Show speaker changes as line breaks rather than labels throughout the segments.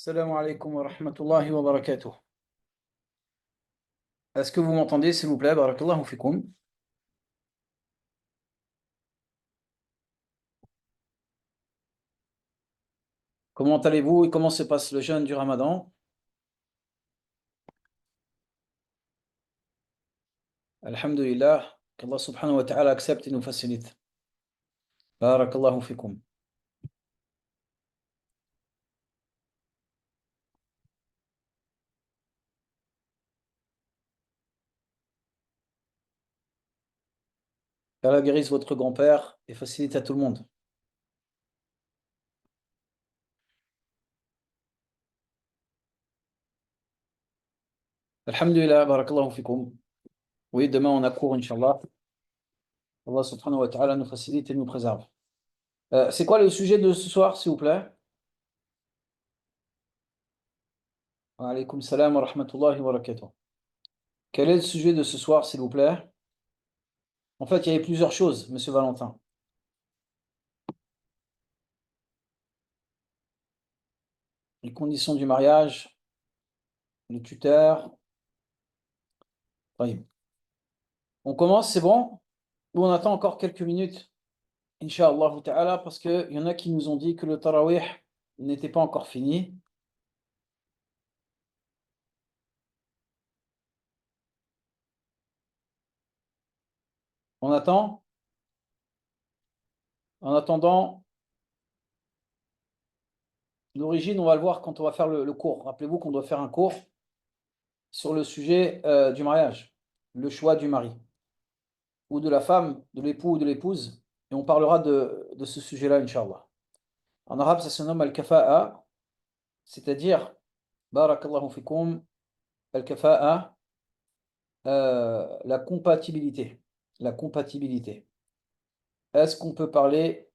Salam alaikum wa rahmatullahi wa barakatuh. Est-ce que vous m'entendez, s'il vous plaît? Barakallahu fikoum. Comment allez-vous et comment se passe le jeûne du Ramadan? Alhamdulillah, qu'Allah subhanahu wa ta'ala accepte et nous facilite. Barakallahu fikoum. Qu'Allah guérisse votre grand-père et facilite à tout le monde. Alhamdulillah, barakallahu fikoum. Oui, demain on a cours, Inch'Allah. Allah subhanahu wa ta'ala nous facilite et nous préserve. C'est quoi le sujet de ce soir, s'il vous plaît? Wa alaykoum salam wa rahmatullahi wa barakatuh. Quel est le sujet de ce soir, s'il vous plaît? En fait, il y avait plusieurs choses, Monsieur Valentin. Les conditions du mariage, le tuteur. Oui. On commence, c'est bon? Ou on attend encore quelques minutes, Inch'Allah ta'ala, parce qu'il y en a qui nous ont dit que le tarawih n'était pas encore fini. On attend. En attendant, l'origine, on va le voir quand on va faire le cours. Rappelez-vous qu'on doit faire un cours sur le sujet du mariage, le choix du mari, ou de la femme, de l'époux ou de l'épouse, et on parlera de ce sujet-là, Inch'Allah. En arabe, ça se nomme al-kafa'a, c'est-à-dire, barakallahu fikoum, al-kafa'a, la compatibilité. La compatibilité. Est-ce qu'on peut parler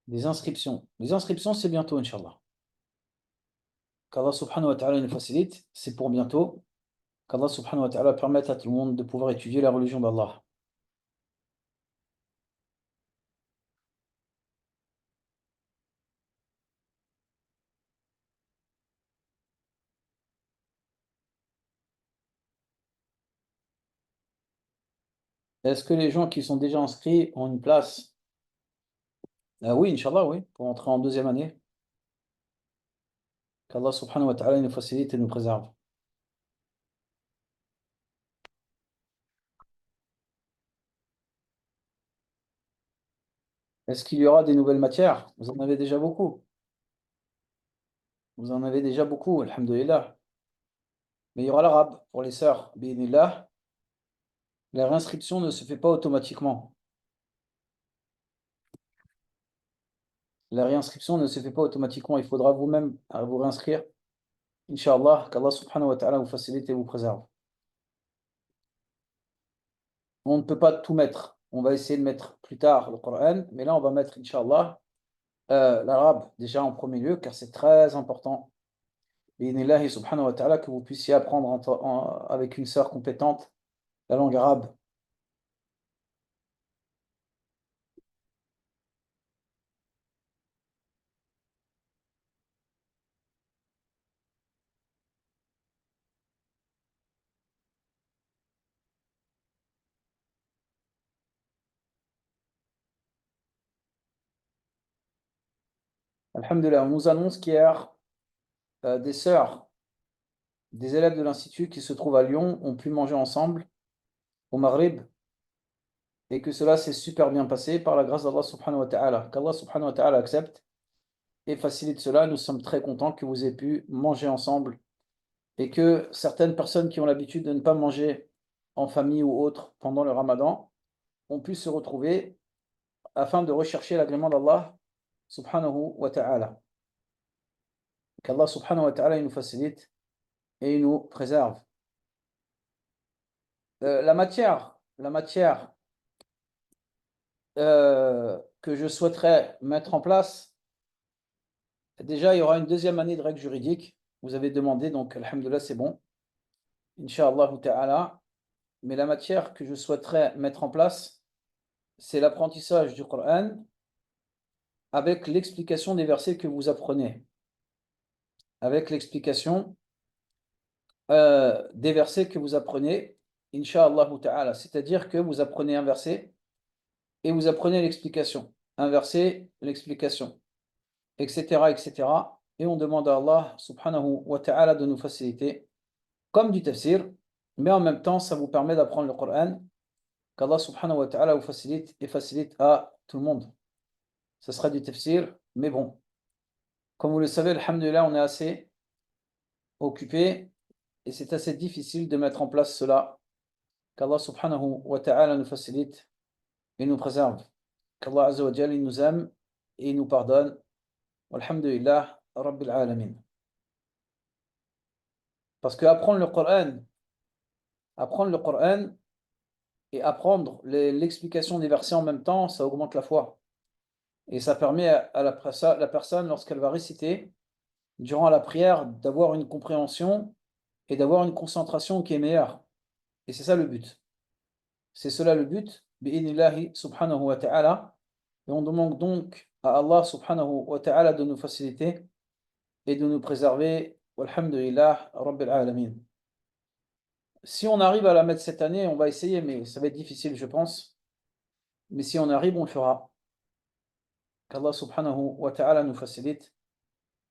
des inscriptions? Les inscriptions, c'est bientôt, Inch'Allah. Qu'Allah subhanahu wa ta'ala nous facilite, c'est pour bientôt. Qu'Allah subhanahu wa ta'ala permette à tout le monde de pouvoir étudier la religion d'Allah. Est-ce que les gens qui sont déjà inscrits ont une place? Oui, Inch'Allah, oui, pour entrer en deuxième année. Qu'Allah subhanahu wa ta'ala nous facilite et nous préserve. Est-ce qu'il y aura des nouvelles matières? Vous en avez déjà beaucoup. Vous en avez déjà beaucoup, alhamdulillah. Mais il y aura l'arabe pour les sœurs, bi'idhnillah. La réinscription ne se fait pas automatiquement. La réinscription ne se fait pas automatiquement. Il faudra vous-même vous réinscrire. Inch'Allah, qu'Allah subhanahu wa ta'ala vous facilite et vous préserve. On ne peut pas tout mettre. On va essayer de mettre plus tard le Coran, mais là, on va mettre, Inch'Allah, l'arabe déjà en premier lieu, car c'est très important. Bi'idhnillahi subhanahu wa ta'ala, que vous puissiez apprendre avec une sœur compétente la langue arabe. Alhamdulillah, on nous annonce qu'hier, des sœurs, des élèves de l'Institut qui se trouvent à Lyon ont pu manger ensemble au Maghrib et que cela s'est super bien passé par la grâce d'Allah subhanahu wa ta'ala. Qu'Allah subhanahu wa ta'ala accepte et facilite cela. Nous sommes très contents que vous ayez pu manger ensemble et que certaines personnes qui ont l'habitude de ne pas manger en famille ou autre pendant le Ramadan ont pu se retrouver afin de rechercher l'agrément d'Allah subhanahu wa ta'ala. Qu'Allah subhanahu wa ta'ala nous facilite et nous préserve. La matière que je souhaiterais mettre en place, déjà il y aura une deuxième année de règles juridiques. Vous avez demandé, donc alhamdoulilah, c'est bon. Inch'Allah ta'ala. Mais la matière que je souhaiterais mettre en place, c'est l'apprentissage du Coran avec l'explication des versets que vous apprenez. Avec l'explication des versets que vous apprenez, Inch'Allah ta'ala. C'est-à-dire que vous apprenez un verset et vous apprenez l'explication. Un verset, l'explication, etc., etc. Et on demande à Allah subhanahu wa ta'ala de nous faciliter, comme du tafsir, mais en même temps, ça vous permet d'apprendre le Coran, qu'Allah subhanahu wa ta'ala vous facilite et facilite à tout le monde. Ce sera du tafsir, mais bon, comme vous le savez, alhamdulillah, on est assez occupé et c'est assez difficile de mettre en place cela. Qu'Allah subhanahu wa ta'ala nous facilite et nous préserve. Qu'Allah azza wa jalla il nous aime et il nous pardonne. Walhamdulillah, Rabbil alamin. Parce que apprendre le Coran et apprendre l'explication des versets en même temps, ça augmente la foi. Et ça permet à la personne, lorsqu'elle va réciter, durant la prière, d'avoir une compréhension et d'avoir une concentration qui est meilleure. Et c'est ça le but. C'est cela le but, bi'idnillahi subhanahu wa ta'ala. Et on demande donc à Allah subhanahu wa ta'ala de nous faciliter et de nous préserver. Walhamdulillah, Rabbil alamin. Si on arrive à la mettre cette année, on va essayer, mais ça va être difficile, je pense. Mais si on arrive, on le fera. Qu'Allah subhanahu wa ta'ala nous facilite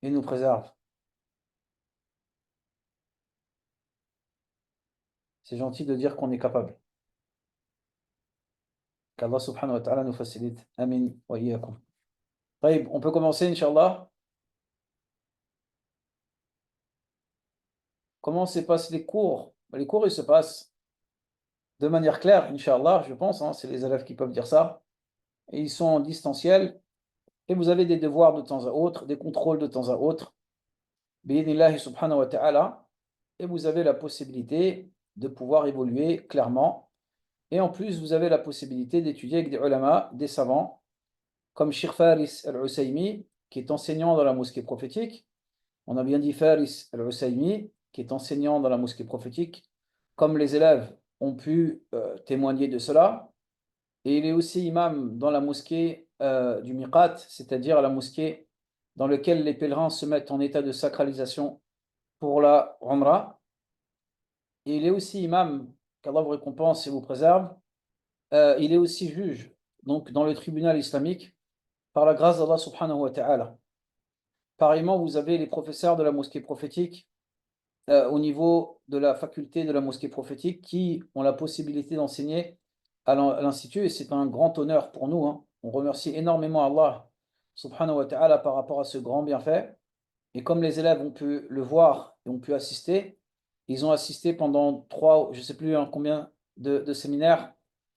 et nous préserve. C'est gentil de dire qu'on est capable. Qu'Allah subhanahu wa ta'ala nous facilite. Amin wa iyyakum. Taïb, on peut commencer, Inch'Allah. Comment se passent les cours? Les cours, ils se passent de manière claire, Inch'Allah, je pense. C'est les élèves qui peuvent dire ça. Et ils sont en distanciel. Et vous avez des devoirs de temps à autre, des contrôles de temps à autre. Bi'idnillahi subhanahu wa ta'ala. Et vous avez la possibilité de pouvoir évoluer clairement. Et en plus, vous avez la possibilité d'étudier avec des ulama, des savants, comme Sheikh Faris al-Usaymi, qui est enseignant dans la mosquée prophétique. On a bien dit Faris al-Usaymi, qui est enseignant dans la mosquée prophétique, comme les élèves ont pu témoigner de cela. Et il est aussi imam dans la mosquée du Miqat, c'est-à-dire la mosquée dans laquelle les pèlerins se mettent en état de sacralisation pour la Umrah. Et il est aussi imam, qu'Allah vous récompense et vous préserve. Il est aussi juge, donc dans le tribunal islamique, par la grâce d'Allah subhanahu wa ta'ala. Pareillement, vous avez les professeurs de la mosquée prophétique au niveau de la faculté de la mosquée prophétique qui ont la possibilité d'enseigner à l'institut et c'est un grand honneur pour nous. On remercie énormément Allah subhanahu wa ta'ala par rapport à ce grand bienfait. Et comme les élèves ont pu le voir et ont pu assister, ils ont assisté pendant trois, je ne sais plus combien de séminaires,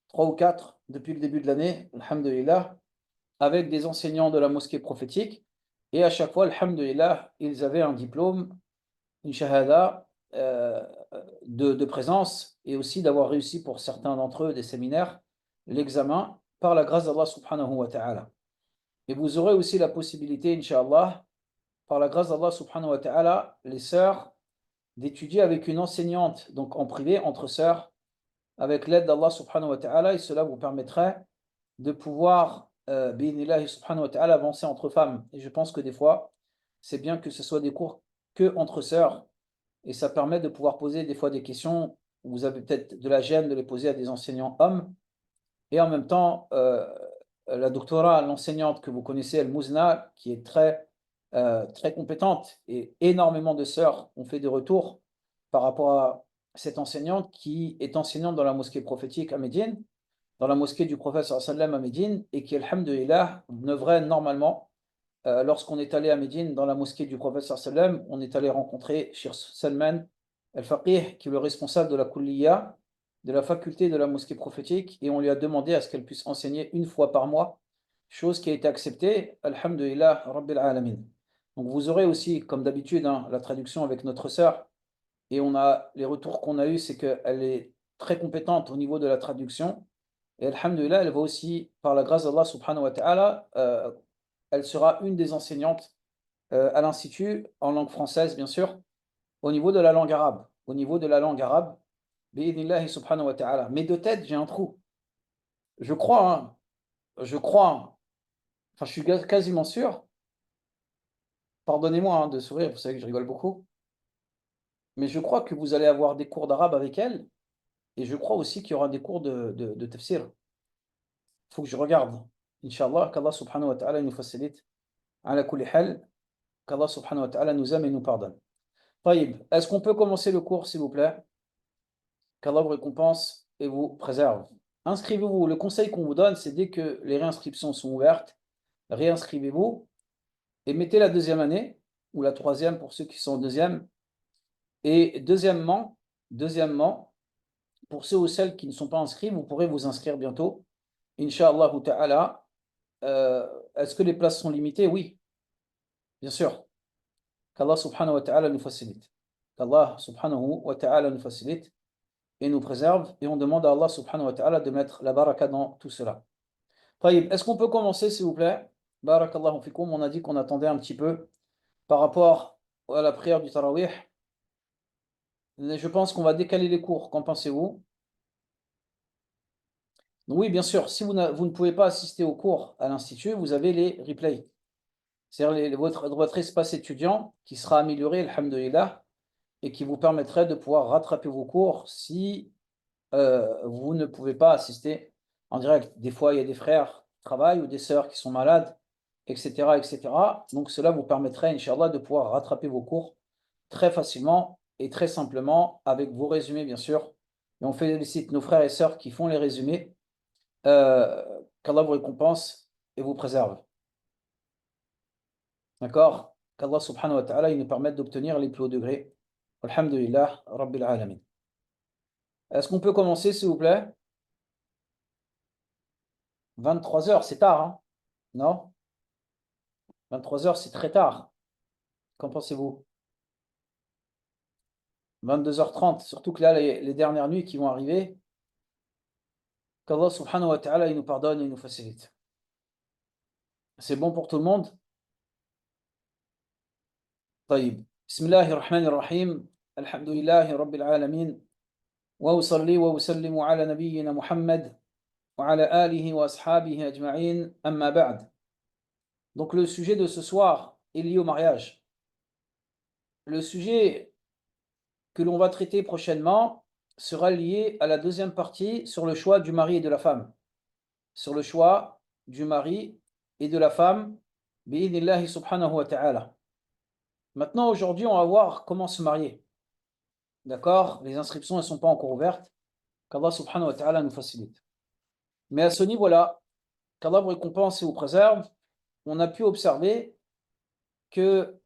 trois ou quatre depuis le début de l'année, alhamdulillah, avec des enseignants de la mosquée prophétique. Et à chaque fois, alhamdulillah, ils avaient un diplôme, une shahada de présence et aussi d'avoir réussi pour certains d'entre eux des séminaires, l'examen par la grâce d'Allah subhanahu wa ta'ala. Et vous aurez aussi la possibilité, Inch'Allah, par la grâce d'Allah subhanahu wa ta'ala, les sœurs, d'étudier avec une enseignante, donc en privé, entre sœurs, avec l'aide d'Allah subhanahu wa ta'ala, et cela vous permettrait de pouvoir, bi'idhnillahi subhanahu wa ta'ala, avancer entre femmes. Et je pense que des fois, c'est bien que ce soit des cours que entre sœurs, et ça permet de pouvoir poser des fois des questions où vous avez peut-être de la gêne de les poser à des enseignants hommes, et en même temps, la doctora, l'enseignante que vous connaissez, El Mouzna, qui est très compétente, et énormément de sœurs ont fait des retours par rapport à cette enseignante qui est enseignante dans la mosquée prophétique à Médine, dans la mosquée du prophète sallam à Médine, et qui, alhamdulillah, devrait normalement, lorsqu'on est allé à Médine, dans la mosquée du prophète sallam, on est allé rencontrer Cheikh Salman al-Faqih, qui est le responsable de la Kulliya, de la faculté de la mosquée prophétique, et on lui a demandé à ce qu'elle puisse enseigner une fois par mois, chose qui a été acceptée, alhamdulillah, rabbil alamin. Donc vous aurez aussi, comme d'habitude, la traduction avec notre sœur, et on a les retours qu'on a eus, c'est qu'elle est très compétente au niveau de la traduction, et alhamdulillah, elle va aussi, par la grâce d'Allah subhanahu wa ta'ala, elle sera une des enseignantes à l'Institut, en langue française bien sûr, au niveau de la langue arabe. au niveau de la langue arabe. Bi'idhnillahi subhanahu wa ta'ala. Mais de tête, j'ai un trou. Je crois, hein, enfin, je suis quasiment sûr, pardonnez-moi hein, de sourire, vous savez que je rigole beaucoup, mais je crois que vous allez avoir des cours d'arabe avec elle, et je crois aussi qu'il y aura des cours de tafsir. Il faut que je regarde. Inch'Allah, qu'Allah subhanahu wa ta'ala nous facilite. Ala kulli hal, qu'Allah subhanahu wa ta'ala nous aime et nous pardonne. Taïb, est-ce qu'on peut commencer le cours, s'il vous plaît? Qu'Allah vous récompense et vous préserve. Inscrivez-vous. Le conseil qu'on vous donne, c'est dès que les réinscriptions sont ouvertes, réinscrivez-vous et mettez la deuxième année, ou la troisième pour ceux qui sont en deuxième. Et deuxièmement, pour ceux ou celles qui ne sont pas inscrits, vous pourrez vous inscrire bientôt. Inch'Allah ta'ala. Est-ce que les places sont limitées? Oui, bien sûr. Qu'Allah subhanahu wa ta'ala nous facilite. Qu'Allah subhanahu wa ta'ala nous facilite et nous préserve. Et on demande à Allah subhanahu wa ta'ala de mettre la baraka dans tout cela. Taïb, est-ce qu'on peut commencer, s'il vous plaît? Barakallahu fikum. On a dit qu'on attendait un petit peu par rapport à la prière du tarawih. Je pense qu'on va décaler les cours. Qu'en pensez-vous? Oui, bien sûr. Si vous ne pouvez pas assister aux cours à l'Institut, vous avez les replays. C'est-à-dire votre espace étudiant qui sera amélioré, alhamdoulilah, et qui vous permettrait de pouvoir rattraper vos cours si vous ne pouvez pas assister en direct. Des fois, il y a des frères qui travaillent ou des sœurs qui sont malades, etc., etc. Donc, cela vous permettrait, Inch'Allah, de pouvoir rattraper vos cours très facilement et très simplement avec vos résumés, bien sûr. Et on félicite nos frères et sœurs qui font les résumés. Qu'Allah vous récompense et vous préserve. D'accord? Qu'Allah subhanahu wa ta'ala il nous permette d'obtenir les plus hauts degrés. Alhamdulillah, Rabbil Alamin. Est-ce qu'on peut commencer, s'il vous plaît? 23 heures, c'est tard, hein? Non? 23 heures, c'est très tard. Qu'en pensez-vous? 22h30, surtout que là, les dernières nuits qui vont arriver, qu'Allah subhanahu wa ta'ala il nous pardonne et il nous facilite. C'est bon pour tout le monde? طيب. بسم الله الرحمن الرحيم. الحمد لله رب العالمين. وأصلي وأسلم على نبينا محمد وعلى آله وأصحابه أجمعين أما بعد. Donc le sujet de ce soir est lié au mariage. Le sujet que l'on va traiter prochainement sera lié à la deuxième partie sur le choix du mari et de la femme. Sur le choix du mari et de la femme, bi'idhnillahi subhanahu wa ta'ala. Maintenant, aujourd'hui, on va voir comment se marier. D'accord? Les inscriptions ne sont pas encore ouvertes. Qu'Allah subhanahu wa ta'ala nous facilite. Mais à ce niveau-là, qu'Allah vous récompense et vous préserve, on a pu observer que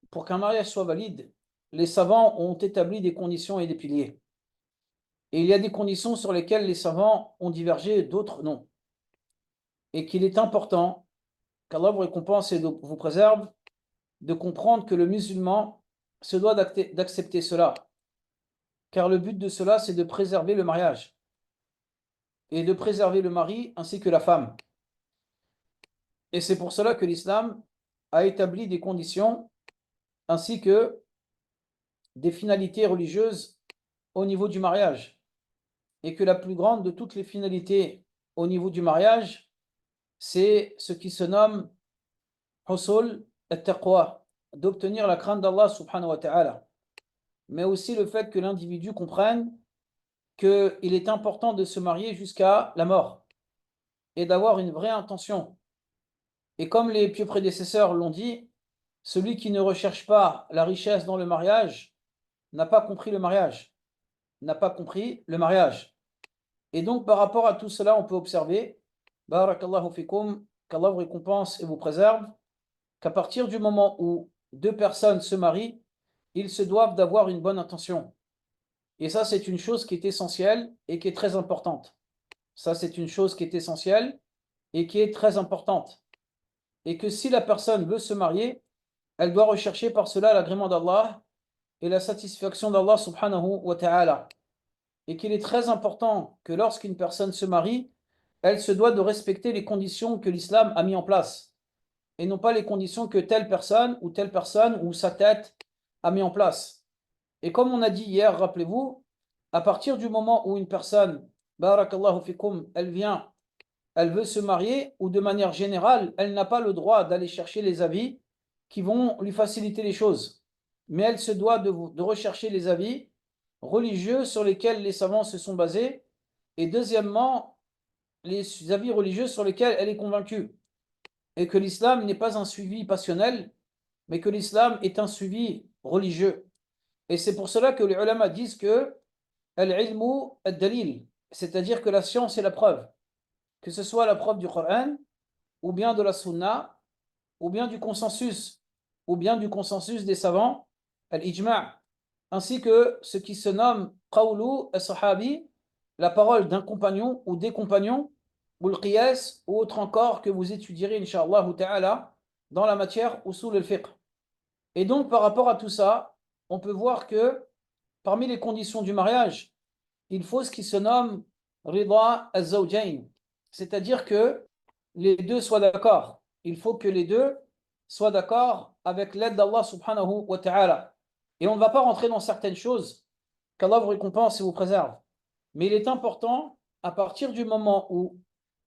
pour qu'un mariage soit valide, les savants ont établi des conditions et des piliers. Et il y a des conditions sur lesquelles les savants ont divergé, d'autres non. Et qu'il est important, qu'Allah vous récompense et vous préserve, de comprendre que le musulman se doit d'accepter cela. Car le but de cela, c'est de préserver le mariage. Et de préserver le mari ainsi que la femme. Et c'est pour cela que l'islam a établi des conditions ainsi que des finalités religieuses au niveau du mariage. Et que la plus grande de toutes les finalités au niveau du mariage, c'est ce qui se nomme husul at-taqwa, d'obtenir la crainte d'Allah subhanahu wa ta'ala. Mais aussi le fait que l'individu comprenne qu'il est important de se marier jusqu'à la mort et d'avoir une vraie intention. Et comme les pieux prédécesseurs l'ont dit, celui qui ne recherche pas la richesse dans le mariage n'a pas compris le mariage. N'a pas compris le mariage. Et donc, par rapport à tout cela, on peut observer, barakallahu fikum, qu'Allah vous récompense et vous préserve, qu'à partir du moment où deux personnes se marient, ils se doivent d'avoir une bonne intention. Et ça, c'est une chose qui est essentielle et qui est très importante. Ça, c'est une chose qui est essentielle et qui est très importante. Et que si la personne veut se marier, elle doit rechercher par cela l'agrément d'Allah et la satisfaction d'Allah subhanahu wa ta'ala. Et qu'il est très important que lorsqu'une personne se marie, elle se doit de respecter les conditions que l'islam a mis en place. Et non pas les conditions que telle personne ou sa tête a mis en place. Et comme on a dit hier, rappelez-vous, à partir du moment où une personne, barakallahu fikum, elle veut se marier, ou de manière générale, elle n'a pas le droit d'aller chercher les avis qui vont lui faciliter les choses. Mais elle se doit de rechercher les avis religieux sur lesquels les savants se sont basés, et deuxièmement, les avis religieux sur lesquels elle est convaincue. Et que l'islam n'est pas un suivi passionnel, mais que l'islam est un suivi religieux. Et c'est pour cela que les ulama disent que al-ilmu ad-dalil, c'est-à-dire que la science est la preuve, que ce soit la preuve du Coran, ou bien de la Sunna, ou bien du consensus des savants, al-ijma', ainsi que ce qui se nomme qawlu as-sahabi, la parole d'un compagnon ou des compagnons, ou le qiyas, ou autre encore que vous étudierez, incha'Allah ta'ala, dans la matière usul al-fiqh. Et donc, par rapport à tout ça, on peut voir que parmi les conditions du mariage, il faut ce qui se nomme rida az-zawjayn, c'est-à-dire que les deux soient d'accord. Il faut que les deux soient d'accord avec l'aide d'Allah subhanahu wa ta'ala. Et on ne va pas rentrer dans certaines choses qu'Allah vous récompense et vous préserve. Mais il est important, à partir du moment où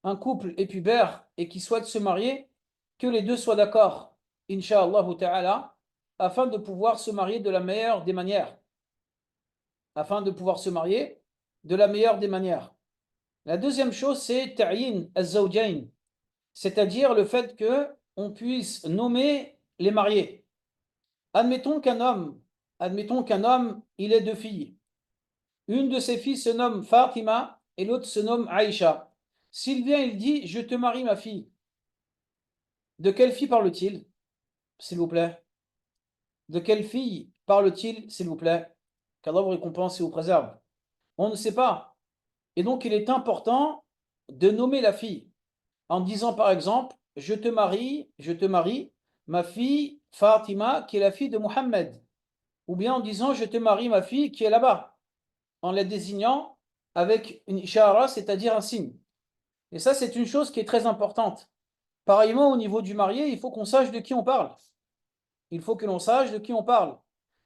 un couple est pubère et qui souhaite se marier, que les deux soient d'accord, insha'Allah ta'ala, afin de pouvoir se marier de la meilleure des manières. Afin de pouvoir se marier de la meilleure des manières. La deuxième chose, c'est ta'yin az-zawjayn, c'est-à-dire le fait que on puisse nommer les mariés. Admettons qu'un homme, il ait deux filles. Une de ses filles se nomme Fatima et l'autre se nomme Aïcha. S'il vient, il dit, je te marie ma fille. De quelle fille parle-t-il, s'il vous plaît? De quelle fille parle-t-il, s'il vous plaît? Qu'Allah vous récompense et vous préserve. On ne sait pas. Et donc, il est important de nommer la fille en disant par exemple, je te marie ma fille Fatima qui est la fille de Mohammed. Ou bien en disant, je te marie ma fille qui est là-bas, en la désignant avec une ishara, c'est-à-dire un signe. Et ça, c'est une chose qui est très importante. Pareillement, au niveau du marié, il faut qu'on sache de qui on parle. Il faut que l'on sache de qui on parle.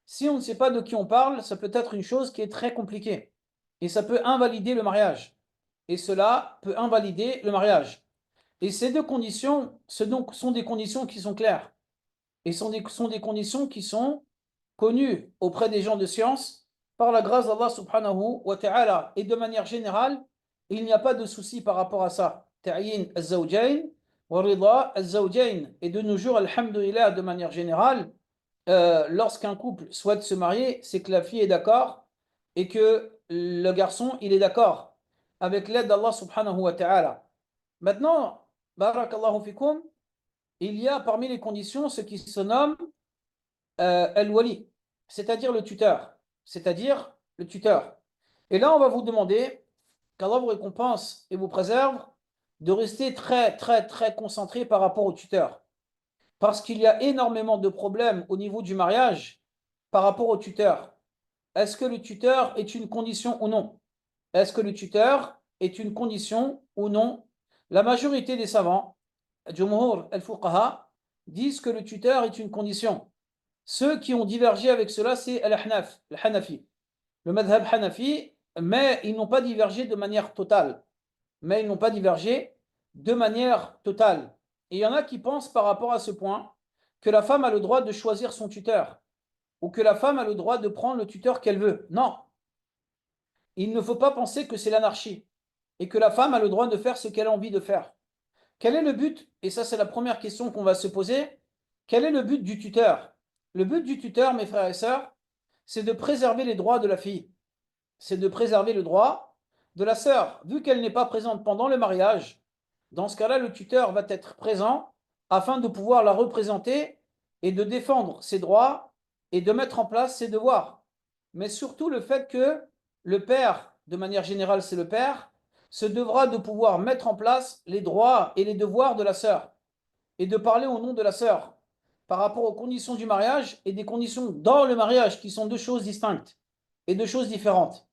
Si on ne sait pas de qui on parle, ça peut être une chose qui est très compliquée. Et ça peut invalider le mariage. Et cela peut invalider le mariage. Et ces deux conditions sont des conditions qui sont claires. Et sont des conditions qui sont connues auprès des gens de science par la grâce d'Allah subhanahu wa ta'ala. Et de manière générale, il n'y a pas de souci par rapport à ça. Ta'yin az-zawjayn wa rida az-zawjayn. Et de nos jours, alhamdulillah, de manière générale, lorsqu'un couple souhaite se marier, c'est que la fille est d'accord et que le garçon, il est d'accord avec l'aide d'Allah subhanahu wa ta'ala. Maintenant, barakallahu fikum, il y a parmi les conditions ce qui se nomme al-wali, c'est-à-dire le tuteur. C'est-à-dire le tuteur. Et là, on va vous demander qu'Allah vous récompense et vous préserve de rester très, très, très concentré par rapport au tuteur. Parce qu'il y a énormément de problèmes au niveau du mariage par rapport au tuteur. Est-ce que le tuteur est une condition ou non? Est-ce que le tuteur est une condition ou non? La majorité des savants, Jumhur al-Fuqaha, disent que le tuteur est une condition. Ceux qui ont divergé avec cela, c'est al-Hanaf, le Hanafi. Le madhab Hanafi, mais ils n'ont pas divergé de manière totale. Mais ils n'ont pas divergé de manière totale. Et il y en a qui pensent par rapport à ce point que la femme a le droit de choisir son tuteur ou que la femme a le droit de prendre le tuteur qu'elle veut. Non, il ne faut pas penser que c'est l'anarchie et que la femme a le droit de faire ce qu'elle a envie de faire. Quel est le but? Et ça, c'est la première question qu'on va se poser. Quel est le but du tuteur? Le but du tuteur, mes frères et sœurs, c'est de préserver les droits de la fille. C'est de préserver le droit de la sœur. Vu qu'elle n'est pas présente pendant le mariage, dans ce cas-là, le tuteur va être présent afin de pouvoir la représenter et de défendre ses droits et de mettre en place ses devoirs. Mais surtout le fait que le père, de manière générale c'est le père, se devra de pouvoir mettre en place les droits et les devoirs de la sœur et de parler au nom de la sœur par rapport aux conditions du mariage et des conditions dans le mariage qui sont deux choses distinctes et deux choses différentes.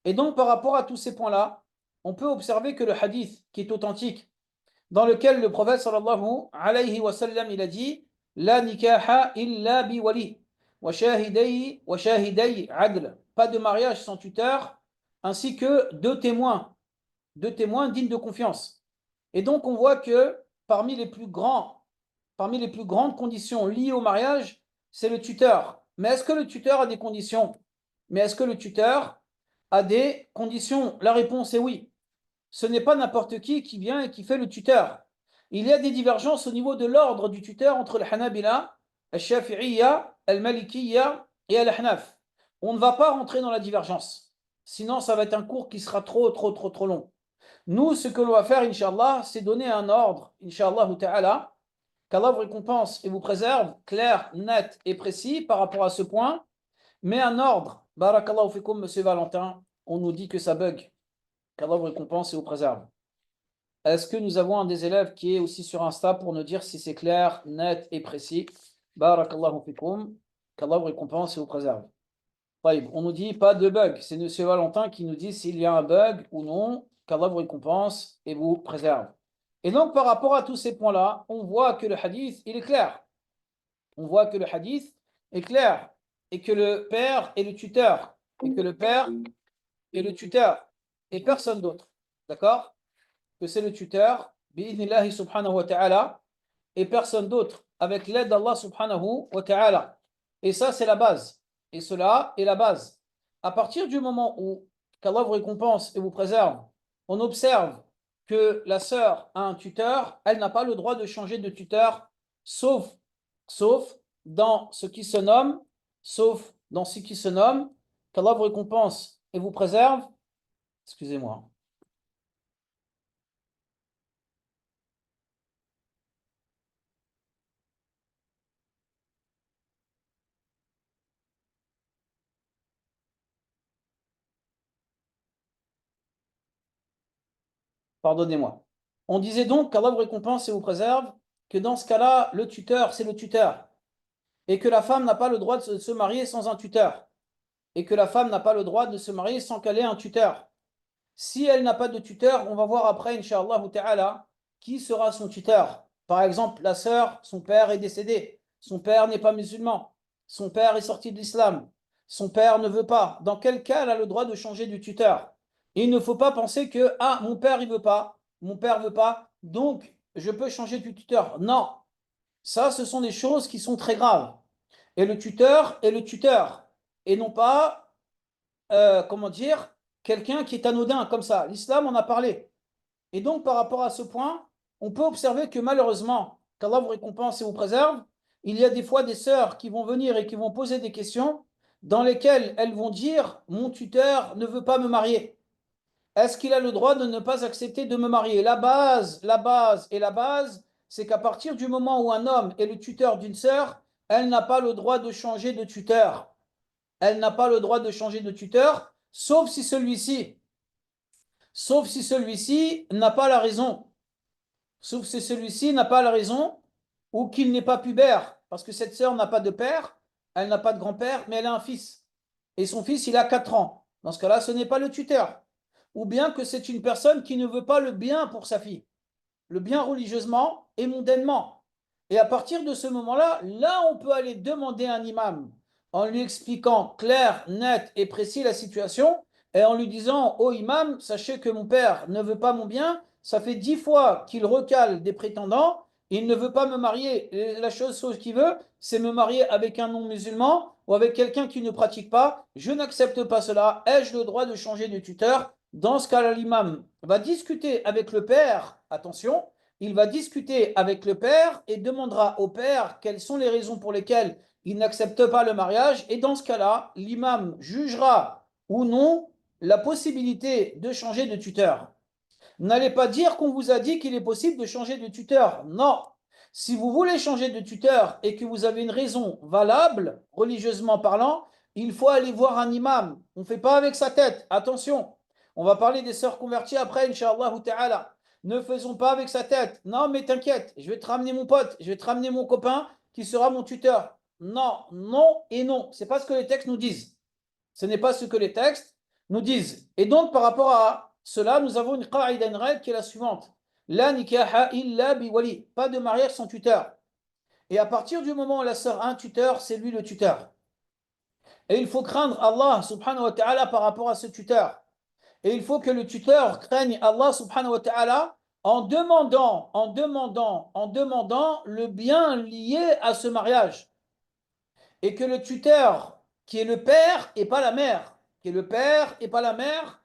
Et donc par rapport à tous ces points-là, on peut observer que le hadith qui est authentique, dans lequel le prophète sallallahu alayhi wa sallam il a dit la nikaha illa bi wali, wa shahiday adl, pas de mariage sans tuteur, ainsi que deux témoins dignes de confiance. Et donc on voit que parmi les plus grandes conditions liées au mariage, c'est le tuteur. Mais est-ce que le tuteur a des conditions? Mais est-ce que le tuteur a des conditions? La réponse est oui. Ce n'est pas n'importe qui vient et qui fait le tuteur. Il y a des divergences au niveau de l'ordre du tuteur entre le Hanabila, le Shafi'iyya, le Malikiyya et le Hanaf. On ne va pas rentrer dans la divergence. Sinon, ça va être un cours qui sera trop long. Nous, ce que l'on va faire, Inch'Allah, c'est donner un ordre, Inch'Allah ta'ala, qu'Allah vous récompense et vous préserve, clair, net et précis par rapport à ce point, mais un ordre. Barakallahu fikum, monsieur Valentin, on nous dit que ça bug. Qu'Allah vous récompense et vous préserve. Est-ce que nous avons un des élèves qui est aussi sur Insta pour nous dire si c'est clair, net et précis? Barakallahu fikum, qu'Allah vous récompense et vous préserve. On nous dit pas de bug. C'est monsieur Valentin qui nous dit s'il y a un bug ou non, qu'Allah vous récompense et vous préserve. Et donc, par rapport à tous ces points-là, on voit que le hadith, il est clair. On voit que le hadith est clair et que le père est le tuteur. Et que le père est le tuteur et personne d'autre. D'accord? Que c'est le tuteur, bi'idnillahi subhanahu wa ta'ala, et personne d'autre, avec l'aide d'Allah subhanahu wa ta'ala. Et ça, c'est la base. Et cela est la base. À partir du moment où qu'Allah vous récompense et vous préserve, on observe que la sœur a un tuteur, elle n'a pas le droit de changer de tuteur, sauf dans ce qui se nomme, sauf dans ce qui se nomme, qu'Allah vous récompense et vous préserve. Excusez-moi. Pardonnez-moi. On disait donc qu'Allah vous récompense et vous préserve, que dans ce cas-là, le tuteur, c'est le tuteur. Et que la femme n'a pas le droit de se marier sans un tuteur. Et que la femme n'a pas le droit de se marier sans qu'elle ait un tuteur. Si elle n'a pas de tuteur, on va voir après, Inch'Allah ta'ala, qui sera son tuteur. Par exemple, la sœur, son père est décédé. Son père n'est pas musulman. Son père est sorti de l'islam. Son père ne veut pas. Dans quel cas elle a le droit de changer de tuteur? Et il ne faut pas penser que, ah, mon père, il veut pas. Mon père veut pas. Donc, je peux changer de tuteur. Non. Ça, ce sont des choses qui sont très graves. Et le tuteur est le tuteur. Et non pas comment dire, quelqu'un qui est anodin comme ça. L'islam en a parlé. Et donc, par rapport à ce point, on peut observer que malheureusement, qu'Allah vous récompense et vous préserve, il y a des fois des sœurs qui vont venir et qui vont poser des questions dans lesquelles elles vont dire, mon tuteur ne veut pas me marier. Est-ce qu'il a le droit de ne pas accepter de me marier? La base, c'est qu'à partir du moment où un homme est le tuteur d'une sœur, elle n'a pas le droit de changer de tuteur. Elle n'a pas le droit de changer de tuteur, sauf si celui-ci n'a pas la raison. Sauf si celui-ci n'a pas la raison ou qu'il n'est pas pubère. Parce que cette sœur n'a pas de père, elle n'a pas de grand-père, mais elle a un fils. Et son fils, il a 4 ans. Dans ce cas-là, ce n'est pas le tuteur. Ou bien que c'est une personne qui ne veut pas le bien pour sa fille. Le bien religieusement et mondainement. Et à partir de ce moment-là, là, on peut aller demander à un imam en lui expliquant clair, net et précis la situation et en lui disant, oh imam, sachez que mon père ne veut pas mon bien, ça fait 10 fois qu'il recale des prétendants, il ne veut pas me marier. Et la chose qu'il veut, c'est me marier avec un non-musulman ou avec quelqu'un qui ne pratique pas. Je n'accepte pas cela. Ai-je le droit de changer de tuteur? Dans ce cas-là, l'imam va discuter avec le père, attention, il va discuter avec le père et demandera au père quelles sont les raisons pour lesquelles il n'accepte pas le mariage. Et dans ce cas-là, l'imam jugera ou non la possibilité de changer de tuteur. N'allez pas dire qu'on vous a dit qu'il est possible de changer de tuteur. Non. Si vous voulez changer de tuteur et que vous avez une raison valable, religieusement parlant, il faut aller voir un imam. On ne fait pas avec sa tête. Attention. On va parler des sœurs converties après, Inch'Allah ta'ala. Ne faisons pas avec sa tête. Non, mais t'inquiète, je vais te ramener mon pote, je vais te ramener mon copain qui sera mon tuteur. Non, non et non. Ce n'est pas ce que les textes nous disent. Ce n'est pas ce que les textes nous disent. Et donc, par rapport à cela, nous avons une qaïda, une règle qui est la suivante. La nikaha illa biwali. Pas de mariage sans tuteur. Et à partir du moment où la sœur a un tuteur, c'est lui le tuteur. Et il faut craindre Allah subhanahu wa ta'ala par rapport à ce tuteur. Et il faut que le tuteur craigne Allah subhanahu wa ta'ala en demandant le bien lié à ce mariage. Et que le tuteur, qui est le père et pas la mère, qui est le père et pas la mère,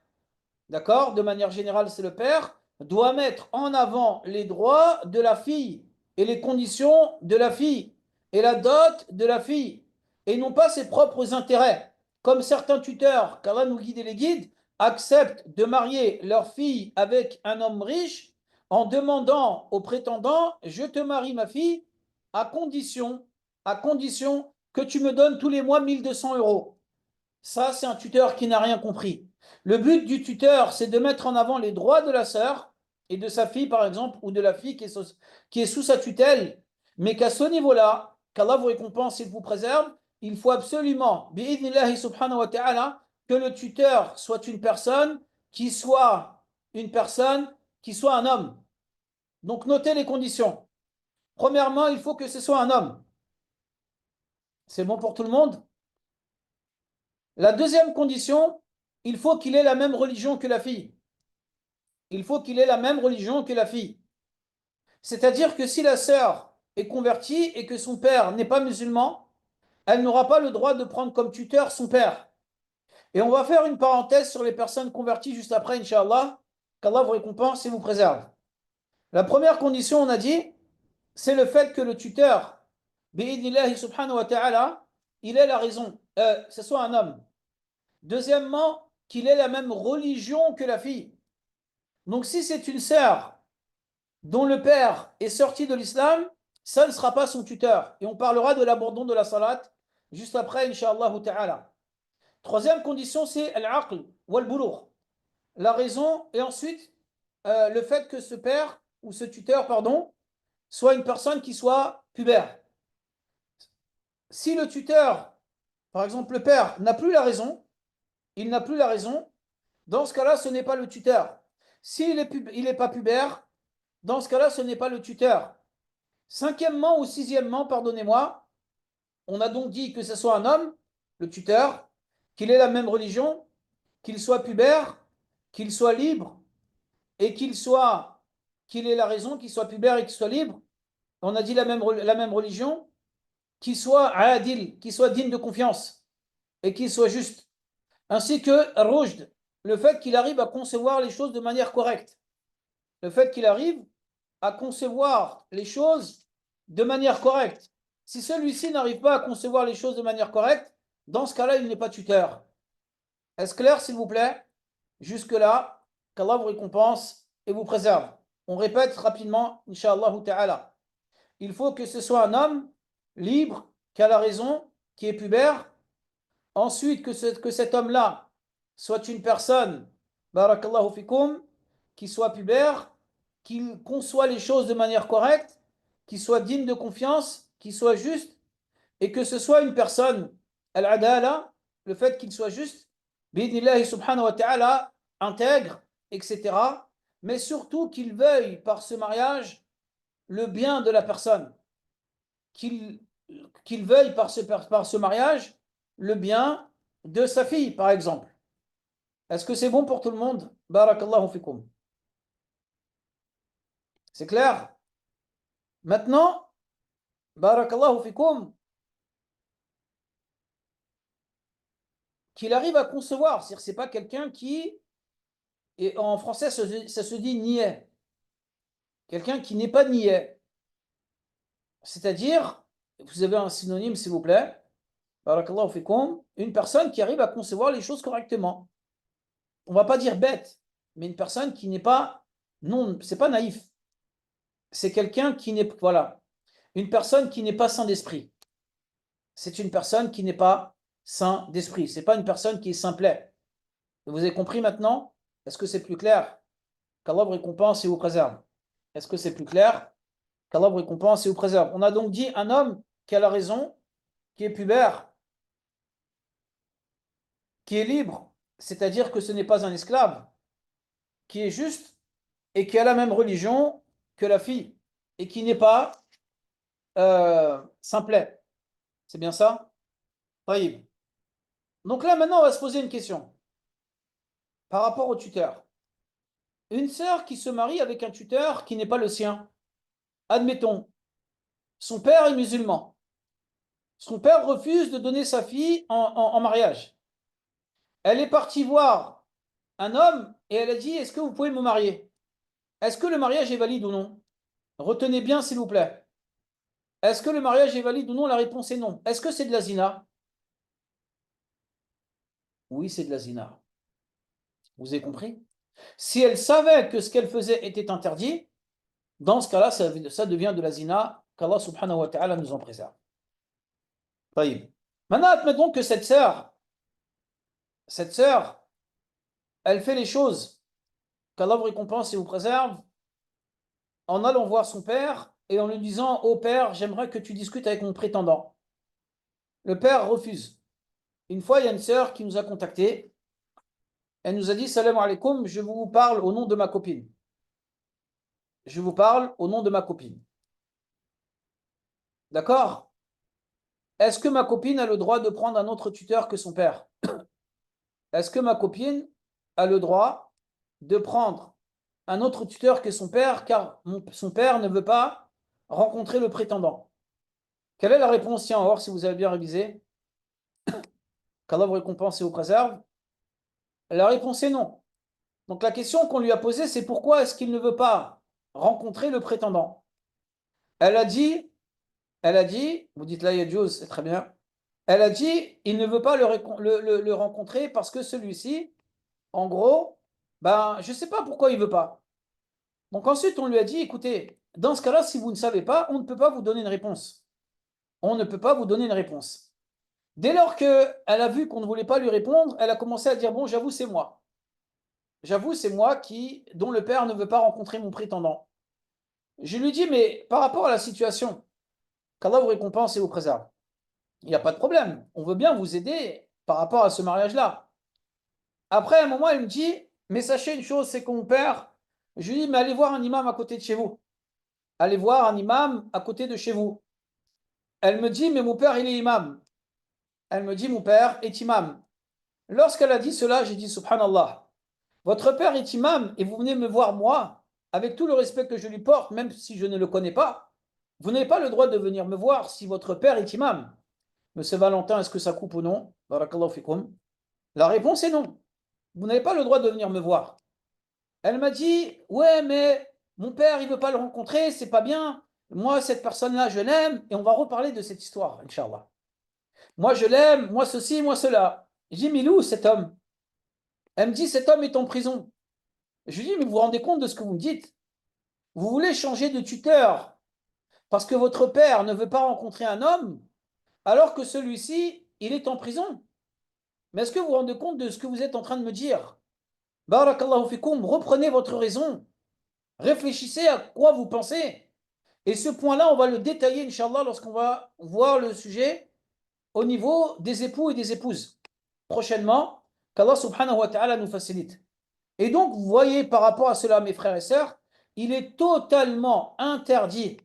d'accord, de manière générale c'est le père, doit mettre en avant les droits de la fille et les conditions de la fille et la dot de la fille et non pas ses propres intérêts. Comme certains tuteurs, qu'Allah nous guide et les guide, acceptent de marier leur fille avec un homme riche en demandant au prétendant, je te marie ma fille à condition que tu me donnes tous les mois 1200 euros. Ça, c'est un tuteur qui n'a rien compris. Le but du tuteur, c'est de mettre en avant les droits de la sœur et de sa fille, par exemple, ou de la fille qui est sous sa tutelle, mais qu'à ce niveau-là, qu'Allah vous récompense et vous préserve, il faut absolument, bi'idnillahi subhanahu wa ta'ala, que le tuteur soit une personne qui soit un homme. Donc, notez les conditions. Premièrement, il faut que ce soit un homme. C'est bon pour tout le monde? La deuxième condition, il faut qu'il ait la même religion que la fille. Il faut qu'il ait la même religion que la fille. C'est-à-dire que si la sœur est convertie et que son père n'est pas musulman, elle n'aura pas le droit de prendre comme tuteur son père. Et on va faire une parenthèse sur les personnes converties juste après, Inch'Allah, qu'Allah vous récompense et vous préserve. La première condition, on a dit, c'est le fait que le tuteur, bi'idnillahi subhanahu wa ta'ala, il ait la raison, ce soit un homme. Deuxièmement, qu'il ait la même religion que la fille. Donc si c'est une sœur dont le père est sorti de l'islam, ça ne sera pas son tuteur. Et on parlera de l'abandon de la salat juste après, Inch'Allah ta'ala. Troisième condition, c'est al-aql wal-bulugh. La raison et ensuite le fait que ce père ou ce tuteur, pardon, soit une personne qui soit pubère. Si le tuteur, par exemple le père, n'a plus la raison, il n'a plus la raison, dans ce cas-là, ce n'est pas le tuteur. S'il n'est pas pubère, dans ce cas-là, ce n'est pas le tuteur. Cinquièmement ou sixièmement, pardonnez-moi, on a donc dit que ce soit un homme, le tuteur, qu'il ait la même religion, qu'il soit pubère, qu'il soit libre et qu'il ait la raison, qu'il soit pubère et qu'il soit libre. On a dit la même religion, qu'il soit adil, qu'il soit digne de confiance et qu'il soit juste. Ainsi que rujd, le fait qu'il arrive à concevoir les choses de manière correcte. Le fait qu'il arrive à concevoir les choses de manière correcte. Si celui-ci n'arrive pas à concevoir les choses de manière correcte, dans ce cas-là, il n'est pas tuteur. Est-ce clair, s'il vous plaît? Jusque-là, qu'Allah vous récompense et vous préserve. On répète rapidement, Inch'Allah ta'ala. Il faut que ce soit un homme libre, qui a la raison, qui est pubère. Ensuite, que cet homme-là soit une personne, barakallahu fikum, qui soit pubère, qu'il conçoit les choses de manière correcte, qu'il soit digne de confiance, qu'il soit juste, et que ce soit une personne, al-adala, le fait qu'il soit juste, bidnillahi subhanahu wa ta'ala, intègre, etc. Mais surtout qu'il veuille par ce mariage le bien de la personne, qu'il veuille par ce mariage le bien de sa fille, par exemple. Est-ce que c'est bon pour tout le monde? Barakallahu fikum. C'est clair? Maintenant, barakallahu fikum, qu'il arrive à concevoir. C'est-à-dire, c'est pas quelqu'un qui, et en français, ça se dit niais. Quelqu'un qui n'est pas niais. C'est-à-dire, vous avez un synonyme, s'il vous plaît, barakallahu fikum, une personne qui arrive à concevoir les choses correctement. On va pas dire bête, mais une personne qui n'est pas, non, c'est pas naïf. C'est quelqu'un qui n'est, voilà, une personne qui n'est pas sain d'esprit. C'est une personne qui n'est pas sain d'esprit. C'est pas une personne qui est simplet. Vous avez compris maintenant? Est-ce que c'est plus clair? Qu'Allah vous récompense et vous préserve. Est-ce que c'est plus clair? Qu'Allah vous récompense et vous préserve. On a donc dit un homme qui a la raison, qui est pubère, qui est libre, c'est-à-dire que ce n'est pas un esclave, qui est juste et qui a la même religion que la fille et qui n'est pas simplet. C'est bien ça? Taïb. Donc là, maintenant, on va se poser une question par rapport au tuteur. Une sœur qui se marie avec un tuteur qui n'est pas le sien. Admettons, son père est musulman. Son père refuse de donner sa fille en mariage. Elle est partie voir un homme et elle a dit, est-ce que vous pouvez me marier? Est-ce que le mariage est valide ou non? Retenez bien, s'il vous plaît. Est-ce que le mariage est valide ou non? La réponse est non. Est-ce que c'est de la zina? Oui, c'est de la zina. Vous avez compris? Si elle savait que ce qu'elle faisait était interdit, dans ce cas-là, ça devient de la zina, qu'Allah subhanahu wa ta'ala nous en préserve. Taïb. Maintenant, admettons que cette sœur, elle fait les choses qu'Allah vous récompense et vous préserve en allant voir son père et en lui disant, ô père, j'aimerais que tu discutes avec mon prétendant. Le père refuse. Une fois, il y a une sœur qui nous a contactés. Elle nous a dit, salam alaikum, je vous parle au nom de ma copine. Je vous parle au nom de ma copine. D'accord? Est-ce que ma copine a le droit de prendre un autre tuteur que son père? Est-ce que ma copine a le droit de prendre un autre tuteur que son père, car son père ne veut pas rencontrer le prétendant? Quelle est la réponse? Tiens, on va voir si vous avez bien révisé. Qu'Allah vous récompense et vous préserve. La réponse est non. Donc la question qu'on lui a posée, c'est pourquoi est-ce qu'il ne veut pas rencontrer le prétendant? Elle a dit, vous dites là, Yadjouz, c'est très bien. Elle a dit, il ne veut pas le rencontrer parce que celui-ci, en gros, ben, je ne sais pas pourquoi il ne veut pas. Donc ensuite, on lui a dit, écoutez, dans ce cas-là, si vous ne savez pas, on ne peut pas vous donner une réponse. On ne peut pas vous donner une réponse. Dès lors qu'elle a vu qu'on ne voulait pas lui répondre, elle a commencé à dire, bon, j'avoue, c'est moi. J'avoue, c'est moi dont le père ne veut pas rencontrer mon prétendant. Je lui dis, mais par rapport à la situation, qu'Allah vous récompense et vous préserve. Il n'y a pas de problème. On veut bien vous aider par rapport à ce mariage-là. Après, à un moment, elle me dit, mais sachez une chose, c'est que mon père, je lui dis, mais allez voir un imam à côté de chez vous. Allez voir un imam à côté de chez vous. Elle me dit, mais mon père, il est imam. Elle me dit, mon père est imam. Lorsqu'elle a dit cela, j'ai dit, subhanallah, votre père est imam et vous venez me voir moi, avec tout le respect que je lui porte, même si je ne le connais pas. Vous n'avez pas le droit de venir me voir si votre père est imam. Monsieur Valentin, est-ce que ça coupe ou non? Barakallahu fikum. La réponse est non. Vous n'avez pas le droit de venir me voir. Elle m'a dit, ouais, mais mon père, il ne veut pas le rencontrer, c'est pas bien. Moi, cette personne-là, je l'aime, et on va reparler de cette histoire, Inch'Allah. Moi, je l'aime, moi ceci, moi cela. J'ai mis où cet homme? Elle me dit, cet homme est en prison. Je lui dis, mais vous vous rendez compte de ce que vous me dites? Vous voulez changer de tuteur parce que votre père ne veut pas rencontrer un homme alors que celui-ci, il est en prison. Mais est-ce que vous vous rendez compte de ce que vous êtes en train de me dire? Barakallahu fikum, reprenez votre raison. Réfléchissez à quoi vous pensez. Et ce point-là, on va le détailler, Inch'Allah, lorsqu'on va voir le sujet au niveau des époux et des épouses. Prochainement, qu'Allah subhanahu wa ta'ala nous facilite. Et donc, vous voyez, par rapport à cela, mes frères et sœurs, il est totalement interdit,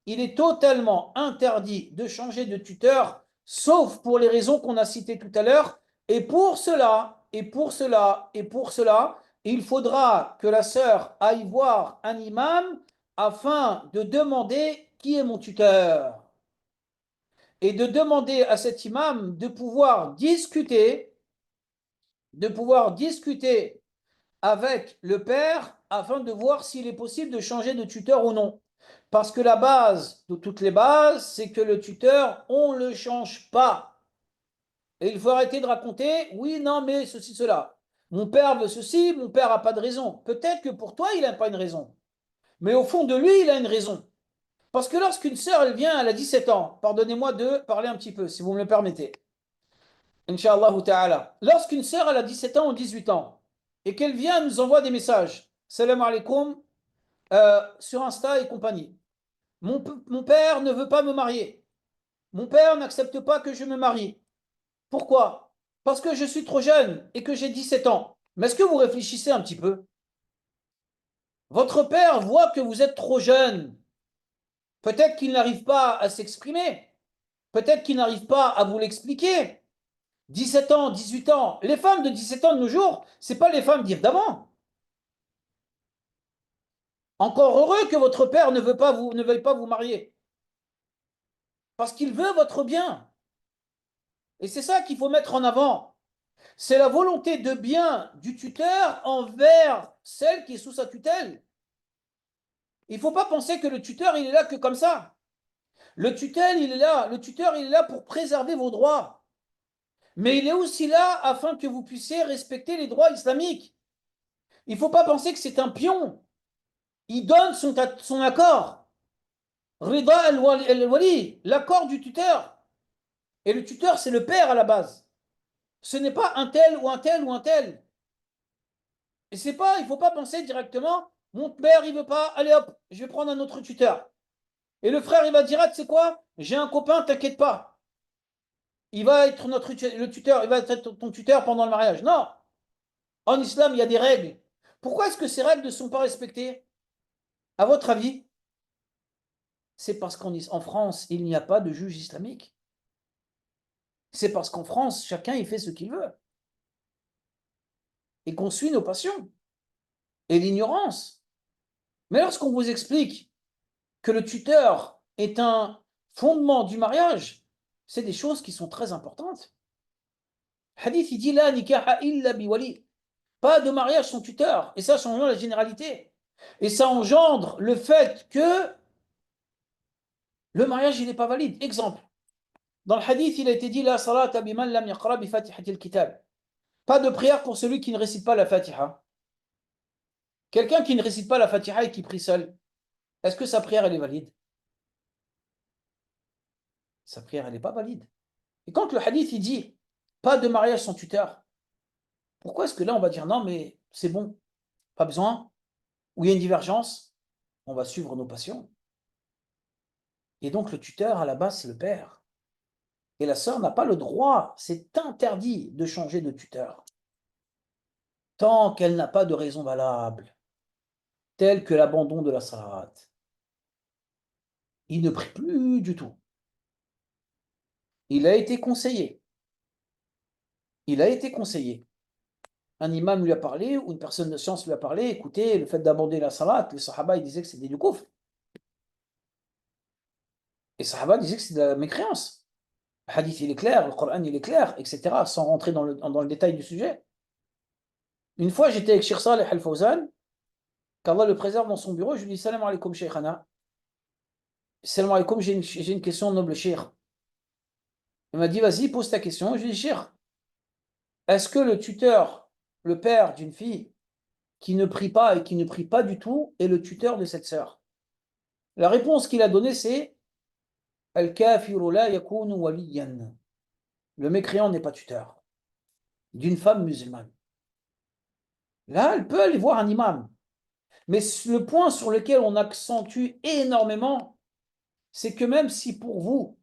il est totalement interdit de changer de tuteur, sauf pour les raisons qu'on a citées tout à l'heure. Et pour cela, et pour cela, et pour cela, il faudra que la sœur aille voir un imam afin de demander qui est mon tuteur. Et de demander à cet imam de pouvoir discuter avec le père afin de voir s'il est possible de changer de tuteur ou non. Parce que la base de toutes les bases, c'est que le tuteur, on ne le change pas. Et il faut arrêter de raconter, oui, non, mais ceci, cela. Mon père veut ceci, mon père n'a pas de raison. Peut-être que pour toi, il n'a pas une raison. Mais au fond de lui, il a une raison. Parce que lorsqu'une sœur, elle vient, elle a 17 ans, pardonnez-moi de parler un petit peu, si vous me le permettez. Inch'Allah ta'ala. Lorsqu'une sœur, elle a 17 ans ou 18 ans, et qu'elle vient, elle nous envoie des messages. Salam alaikum, sur Insta et compagnie. Mon père ne veut pas me marier. Mon père n'accepte pas que je me marie. Pourquoi? Parce que je suis trop jeune et que j'ai 17 ans. Mais est-ce que vous réfléchissez un petit peu? Votre père voit que vous êtes trop jeune. Peut-être qu'il n'arrive pas à s'exprimer. Peut-être qu'il n'arrive pas à vous l'expliquer. 17 ans, 18 ans. Les femmes de 17 ans de nos jours, c'est pas les femmes d'avant. Encore heureux que votre père ne veuille pas vous marier. Parce qu'il veut votre bien. Et c'est ça qu'il faut mettre en avant. C'est la volonté de bien du tuteur envers celle qui est sous sa tutelle. Il ne faut pas penser que le tuteur, il est là que comme ça. Le tuteur, il est là pour préserver vos droits. Mais il est aussi là afin que vous puissiez respecter les droits islamiques. Il ne faut pas penser que c'est un pion. Il donne son accord. Rida al-wali, l'accord du tuteur. Et le tuteur, c'est le père à la base. Ce n'est pas un tel ou un tel ou un tel. Et c'est pas, il ne faut pas penser directement, mon père, il veut pas, allez hop, je vais prendre un autre tuteur. Et le frère, il va dire, ah, tu sais quoi, j'ai un copain, t'inquiète pas. Il va être le tuteur, il va être ton tuteur pendant le mariage. Non, en islam, il y a des règles. Pourquoi est-ce que ces règles ne sont pas respectées? À votre avis? C'est parce qu'en France, il n'y a pas de juge islamique. C'est parce qu'en France, chacun il fait ce qu'il veut. Et qu'on suit nos passions et l'ignorance. Mais lorsqu'on vous explique que le tuteur est un fondement du mariage, c'est des choses qui sont très importantes. Hadith, il dit la nikaha illa biwali. Pas de mariage sans tuteur. Et ça, changeant la généralité. Et ça engendre le fait que le mariage, il n'est pas valide. Exemple. Dans le hadith, il a été dit la salata biman lam yaqra bi fatihatil kitab. Pas de prière pour celui qui ne récite pas la fatiha. Quelqu'un qui ne récite pas la fatiha et qui prie seul, est-ce que sa prière, elle est valide? Sa prière, elle n'est pas valide. Et quand le hadith, il dit pas de mariage sans tuteur, pourquoi est-ce que là, on va dire non, mais c'est bon, pas besoin, ou il y a une divergence, on va suivre nos passions. Et donc, le tuteur, à la base, c'est le père. Et la sœur n'a pas le droit, c'est interdit de changer de tuteur, tant qu'elle n'a pas de raison valable, telle que l'abandon de la salat. Il ne prie plus du tout. Il a été conseillé. Il a été conseillé. Un imam lui a parlé, ou une personne de science lui a parlé, écoutez, le fait d'abandonner la salat, les sahaba, ils disaient que c'était du kufr. Les sahaba disaient que c'est de la mécréance. Le hadith, il est clair, le Coran, il est clair, etc., sans rentrer dans le détail du sujet. Une fois, j'étais avec Cheikh Saleh Al-Fawzan, qu'Allah le préserve dans son bureau, je lui dis salam alaikum, Sheikhana. Salam alaikum, j'ai une question, noble Cheikh. Il m'a dit, vas-y, pose ta question. Je lui ai dit, Cheikh, est-ce que le tuteur, le père d'une fille qui ne prie pas et qui ne prie pas du tout est le tuteur de cette sœur? La réponse qu'il a donnée, c'est Al-kafiru la yakunu waliyan. Le mécréant n'est pas tuteur d'une femme musulmane. Là, elle peut aller voir un imam. Mais le point sur lequel on accentue énormément, c'est que même si pour vous,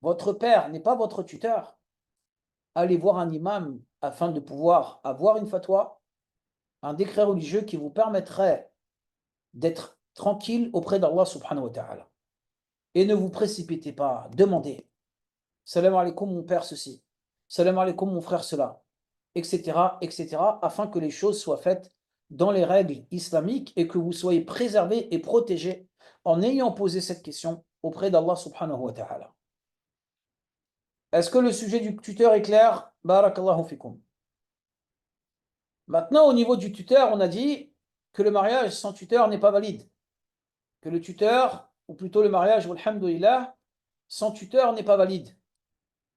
votre père n'est pas votre tuteur, allez voir un imam afin de pouvoir avoir une fatwa, un décret religieux qui vous permettrait d'être tranquille auprès d'Allah subhanahu wa ta'ala. Et ne vous précipitez pas, demandez. Salam alaikum mon père ceci, salam alaikum mon frère cela, etc., etc., afin que les choses soient faites dans les règles islamiques et que vous soyez préservés et protégés en ayant posé cette question auprès d'Allah subhanahu wa ta'ala. Est-ce que le sujet du tuteur est clair? Barakallahu fikum. Maintenant, au niveau du tuteur, on a dit que le mariage sans tuteur n'est pas valide. Que le tuteur, ou plutôt le mariage, alhamdoulilah, sans tuteur n'est pas valide.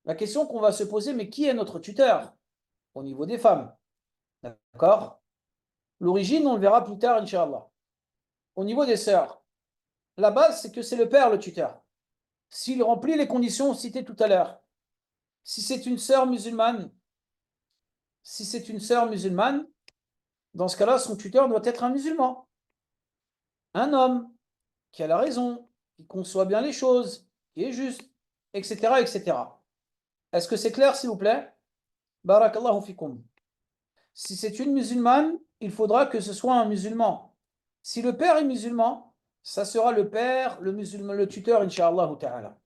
La question qu'on va se poser, mais qui est notre tuteur? Au niveau des femmes. D'accord? L'origine, on le verra plus tard, Inch'Allah. Au niveau des sœurs, la base, c'est que c'est le père le tuteur. S'il remplit les conditions citées tout à l'heure, si c'est une sœur musulmane, dans ce cas-là, son tuteur doit être un musulman, un homme qui a la raison, qui conçoit bien les choses, qui est juste, etc., etc. Est-ce que c'est clair, s'il vous plaît? Barakallahu fikum. Si c'est une musulmane, il faudra que ce soit un musulman. Si le père est musulman, ça sera le père, le musulman, le tuteur, Inch'Allah ta'ala.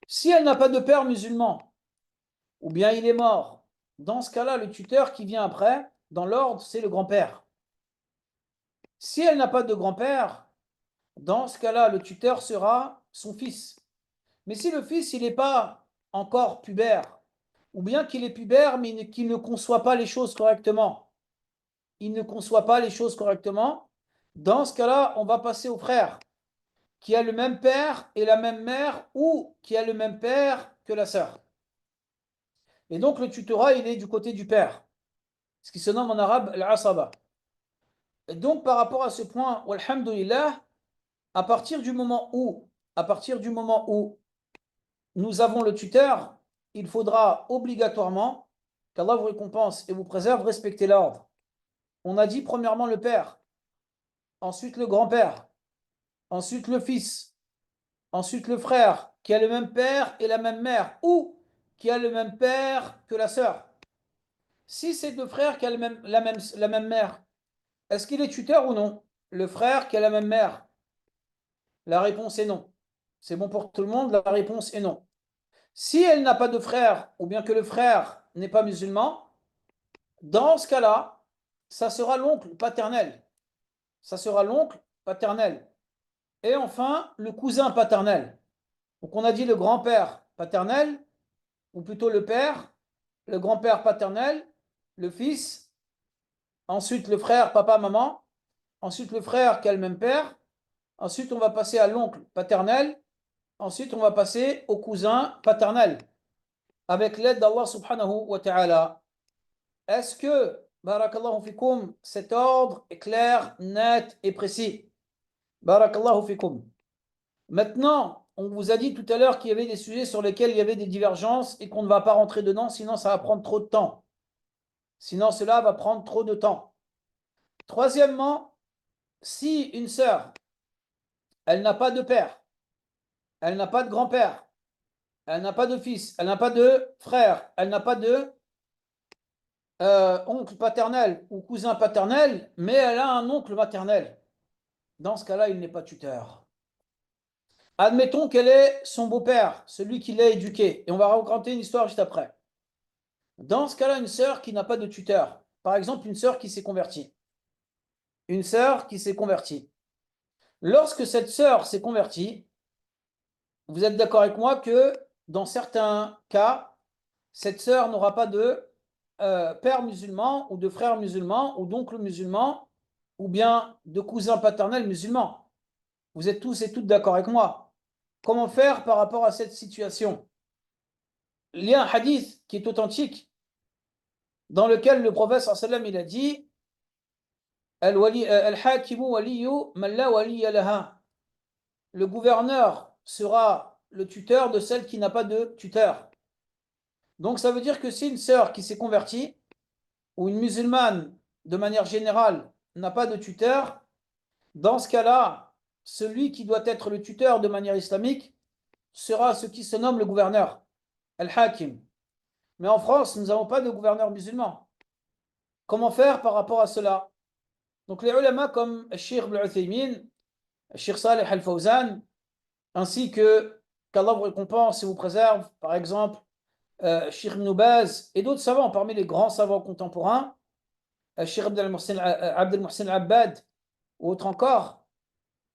Si elle n'a pas de père musulman, ou bien il est mort. Dans ce cas-là, le tuteur qui vient après, dans l'ordre, c'est le grand-père. Si elle n'a pas de grand-père, dans ce cas-là, le tuteur sera son fils. Mais si le fils, il n'est pas encore pubère, ou bien qu'il est pubère, mais qu'il ne conçoit pas les choses correctement, il ne conçoit pas les choses correctement, dans ce cas-là, on va passer au frère, qui a le même père et la même mère, ou qui a le même père que la sœur. Et donc le tutorat, il est du côté du père, ce qui se nomme en arabe al-asaba. Et donc par rapport à ce point, walhamdulillah, à partir du moment où, à partir du moment où nous avons le tuteur, il faudra obligatoirement qu'Allah vous récompense et vous préserve, respecter l'ordre. On a dit premièrement le père, ensuite le grand-père, ensuite le fils, ensuite le frère qui a le même père et la même mère, ou qui a le même père que la sœur. Si c'est deux frères qui ont la même mère, est-ce qu'il est tuteur ou non? Le frère qui a la même mère? La réponse est non. C'est bon pour tout le monde, la réponse est non. Si elle n'a pas de frère, ou bien que le frère n'est pas musulman, dans ce cas-là, ça sera l'oncle paternel. Ça sera l'oncle paternel. Et enfin, le cousin paternel. Donc on a dit le grand-père paternel, ou plutôt le père, le grand-père paternel, le fils, ensuite le frère, papa, maman, ensuite le frère qui a le même père, ensuite on va passer à l'oncle paternel, ensuite on va passer au cousin paternel, avec l'aide d'Allah subhanahu wa ta'ala. Est-ce que, barakallahu fikum, cet ordre est clair, net et précis? Barakallahu fikum. Maintenant, on vous a dit tout à l'heure qu'il y avait des sujets sur lesquels il y avait des divergences et qu'on ne va pas rentrer dedans, sinon ça va prendre trop de temps. Sinon, cela va prendre trop de temps. Troisièmement, si une sœur, elle n'a pas de père, elle n'a pas de grand-père, elle n'a pas de fils, elle n'a pas de frère, elle n'a pas de oncle paternel ou cousin paternel, mais elle a un oncle maternel. Dans ce cas-là, il n'est pas tuteur. Admettons qu'elle est son beau-père, celui qui l'a éduqué, et on va raconter une histoire juste après. Dans ce cas-là, une sœur qui n'a pas de tuteur, par exemple une sœur qui s'est convertie, une sœur qui s'est convertie. Lorsque cette sœur s'est convertie, vous êtes d'accord avec moi que dans certains cas, cette sœur n'aura pas de père musulman ou de frère musulman ou d'oncle musulman ou bien de cousin paternel musulman. Vous êtes tous et toutes d'accord avec moi. Comment faire par rapport à cette situation? Il y a un hadith qui est authentique dans lequel le prophète sallam il a dit Al-hakimu waliyu man la waliya laha. Le gouverneur sera le tuteur de celle qui n'a pas de tuteur. Donc ça veut dire que si une sœur qui s'est convertie ou une musulmane de manière générale n'a pas de tuteur, dans ce cas-là, celui qui doit être le tuteur de manière islamique sera ce qui se nomme le gouverneur, al-hakim. Mais en France, nous n'avons pas de gouverneur musulman. Comment faire par rapport à cela? Donc les ulama comme Cheikh Ibn Uthaymin, Cheikh Saleh Al-Fawzan, ainsi que qu'Allah vous récompense et vous préserve, par exemple, Cheikh Ibn Baz et d'autres savants parmi les grands savants contemporains, Cheikh Abdel Muhsin Abbad ou autre encore,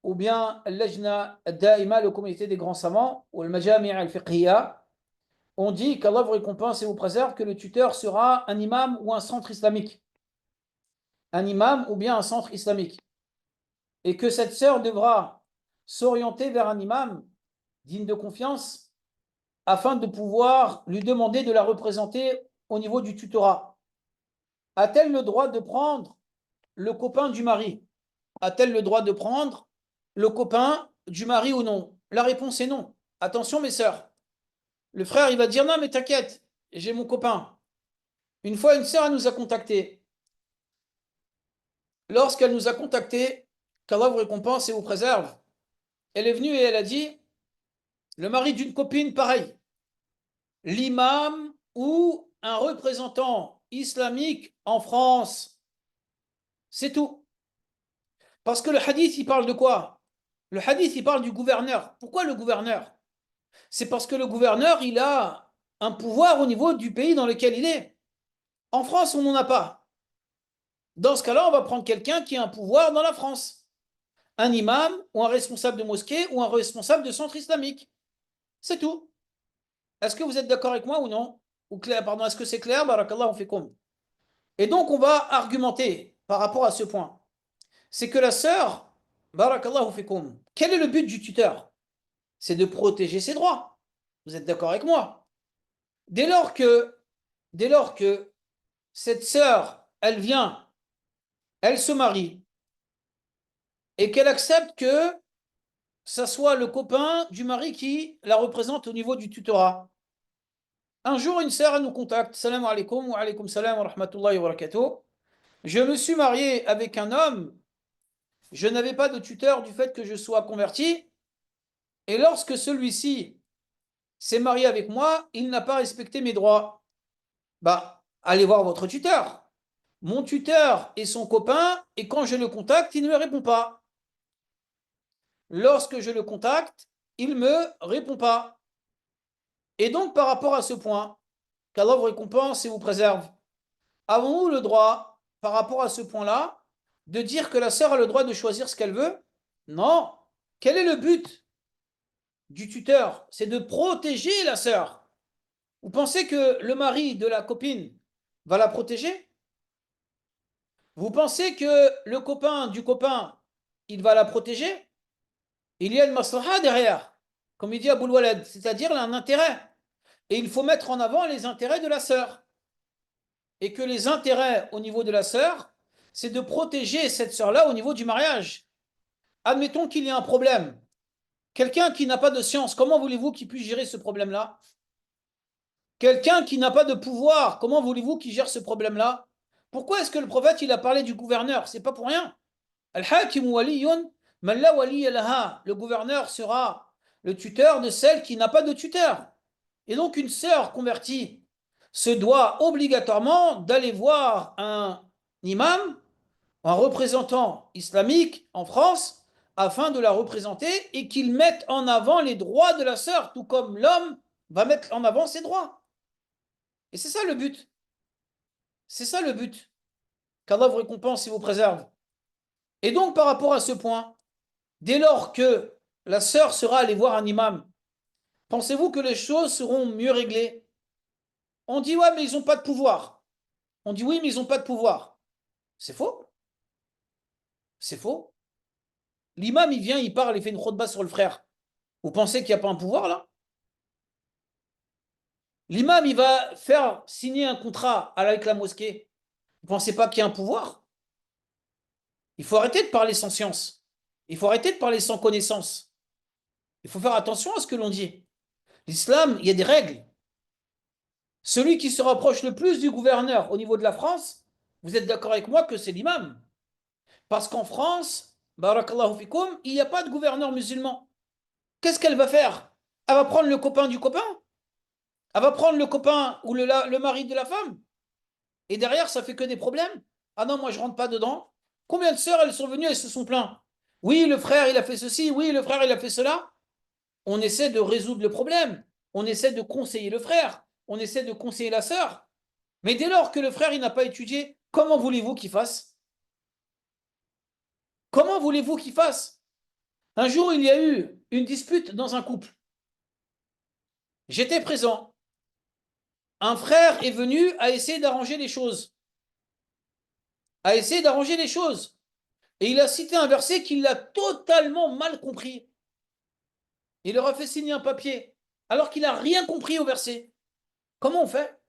ou bien Al-Lajna Al-Da'ima, le comité des grands savants, ou Al-Majami' Al-Fiqhiyya, on dit qu'Allah vous récompense et vous préserve que le tuteur sera un imam ou un centre islamique. Un imam ou bien un centre islamique. Et que cette sœur devra s'orienter vers un imam digne de confiance afin de pouvoir lui demander de la représenter au niveau du tutorat. A-t-elle le droit de prendre le copain du mari? A-t-elle le droit de prendre le copain du mari ou non? La réponse est non. Attention mes sœurs. Le frère, il va dire non, mais t'inquiète, j'ai mon copain. Une fois, une sœur nous a contactés. Lorsqu'elle nous a contactés, qu'Allah vous récompense et vous préserve, elle est venue et elle a dit le mari d'une copine, pareil. L'imam ou un représentant islamique en France. C'est tout. Parce que le hadith, il parle de quoi? Le hadith, il parle du gouverneur. Pourquoi le gouverneur? C'est parce que le gouverneur, il a un pouvoir au niveau du pays dans lequel il est. En France, on n'en a pas. Dans ce cas-là, on va prendre quelqu'un qui a un pouvoir dans la France. Un imam ou un responsable de mosquée ou un responsable de centre islamique. C'est tout. Est-ce que vous êtes d'accord avec moi ou non? Ou clair, pardon, est-ce que c'est clair? Barakallah, on fait comme. Et donc, on va argumenter par rapport à ce point. C'est que la sœur, barakallahu fikum, quel est le but du tuteur? C'est de protéger ses droits. Vous êtes d'accord avec moi? Dès lors que, dès lors que cette sœur, elle vient, elle se marie, et qu'elle accepte que ça soit le copain du mari qui la représente au niveau du tutorat. Un jour, une sœur, elle nous contacte. Salam alaikum wa alaikum salam wa rahmatullahi wa barakatuh. Je me suis marié avec un homme, je n'avais pas de tuteur du fait que je sois converti, et lorsque celui-ci s'est marié avec moi, il n'a pas respecté mes droits. Bah, allez voir votre tuteur. Mon tuteur est son copain, et quand je le contacte, il ne me répond pas. Lorsque je le contacte, il ne me répond pas. Et donc, par rapport à ce point, qu'Allah vous récompense et vous préserve, avons-nous le droit, par rapport à ce point-là, de dire que la sœur a le droit de choisir ce qu'elle veut? Non. Quel est le but du tuteur? C'est de protéger la sœur. Vous pensez que le mari de la copine va la protéger? Vous pensez que le copain du copain, il va la protéger? Il y a une maslaha derrière, comme il dit Aboul Walad, c'est-à-dire un intérêt. Et il faut mettre en avant les intérêts de la sœur. Et que les intérêts au niveau de la sœur, c'est de protéger cette sœur-là au niveau du mariage. Admettons qu'il y a un problème. Quelqu'un qui n'a pas de science, comment voulez-vous qu'il puisse gérer ce problème-là? Quelqu'un qui n'a pas de pouvoir, comment voulez-vous qu'il gère ce problème-là? Pourquoi est-ce que le prophète il a parlé du gouverneur? C'est pas pour rien. Al-Hakim waliyun man la waliya laha. Le gouverneur sera le tuteur de celle qui n'a pas de tuteur. Et donc une sœur convertie se doit obligatoirement d'aller voir un imam, un représentant islamique en France, afin de la représenter et qu'il mette en avant les droits de la sœur, tout comme l'homme va mettre en avant ses droits. Et c'est ça le but. C'est ça le but. Qu'Allah vous récompense et vous préserve. Et donc, par rapport à ce point, dès lors que la sœur sera allée voir un imam, pensez-vous que les choses seront mieux réglées? On dit, ouais, mais ils n'ont pas de pouvoir. On dit, oui, mais ils n'ont pas de pouvoir. C'est faux. C'est faux. L'imam, il vient, il parle, il fait une khutbah sur le frère. Vous pensez qu'il n'y a pas un pouvoir là? L'imam, il va faire signer un contrat avec la mosquée. Vous ne pensez pas qu'il y a un pouvoir? Il faut arrêter de parler sans science. Il faut arrêter de parler sans connaissance. Il faut faire attention à ce que l'on dit. L'islam, il y a des règles. Celui qui se rapproche le plus du gouverneur au niveau de la France, vous êtes d'accord avec moi que c'est l'imam. Parce qu'en France, barakallahu fikoum, il n'y a pas de gouverneur musulman. Qu'est-ce qu'elle va faire? Elle va prendre le copain du copain? Elle va prendre le copain ou le mari de la femme? Et derrière, ça fait que des problèmes? Ah non, moi je rentre pas dedans. Combien de sœurs elles sont venues, elles se sont plaintes? Oui, le frère il a fait ceci, oui, le frère il a fait cela. On essaie de résoudre le problème. On essaie de conseiller le frère. On essaie de conseiller la sœur. Mais dès lors que le frère il n'a pas étudié, comment voulez-vous qu'il fasse? Comment voulez-vous qu'il fasse? Un jour, il y a eu une dispute dans un couple. J'étais présent. Un frère est venu à essayer d'arranger les choses. À essayer d'arranger les choses. Et il a cité un verset qu'il a totalement mal compris. Il leur a fait signer un papier, alors qu'il n'a rien compris au verset. Comment on fait?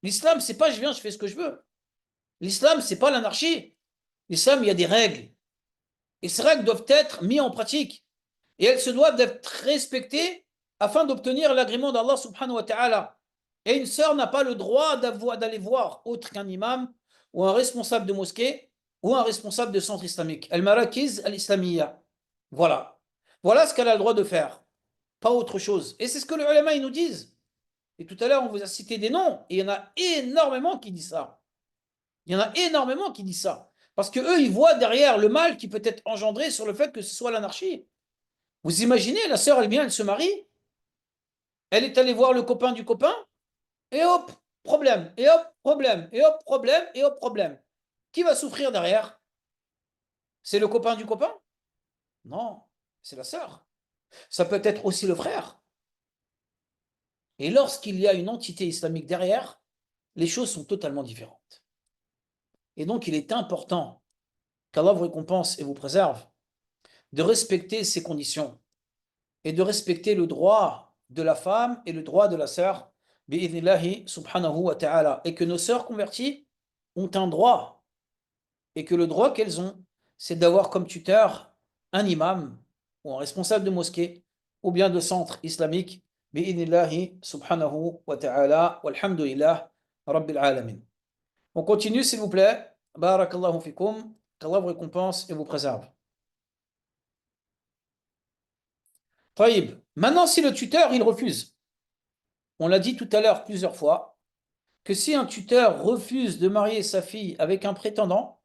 L'islam, c'est pas je viens, je fais ce que je veux. L'islam, c'est pas l'anarchie. L'islam, il y a des règles. Et ces règles doivent être mises en pratique. Et elles se doivent d'être respectées afin d'obtenir l'agrément d'Allah subhanahu wa ta'ala. Et une sœur n'a pas le droit d'aller voir autre qu'un imam ou un responsable de mosquée ou un responsable de centre islamique. Al-Marakiz al-Islamiyya. Voilà. Voilà ce qu'elle a le droit de faire. Pas autre chose. Et c'est ce que les ulama ils nous disent. Et tout à l'heure, on vous a cité des noms. Et il y en a énormément qui disent ça. Il y en a énormément qui disent ça. Parce qu'eux, ils voient derrière le mal qui peut être engendré sur le fait que ce soit l'anarchie. Vous imaginez, la sœur, elle vient, elle se marie. Elle est allée voir le copain du copain, et hop, problème, et hop, problème, et hop, problème, et hop, problème. Qui va souffrir derrière? C'est le copain du copain? Non, c'est la sœur. Ça peut être aussi le frère. Et lorsqu'il y a une entité islamique derrière, les choses sont totalement différentes. Et donc, il est important qu'Allah vous récompense et vous préserve de respecter ces conditions et de respecter le droit de la femme et le droit de la sœur, bi'idhnillahi subhanahu wa ta'ala. Et que nos sœurs converties ont un droit, et que le droit qu'elles ont, c'est d'avoir comme tuteur un imam ou un responsable de mosquée ou bien de centre islamique, bi'idhnillahi subhanahu wa ta'ala, walhamdulillah rabbil alamin. On continue s'il vous plaît. Barakallahu fikum, qu'Allah vous récompense et vous préserve. Taïb. Maintenant, si le tuteur, il refuse, on l'a dit tout à l'heure plusieurs fois, que si un tuteur refuse de marier sa fille avec un prétendant,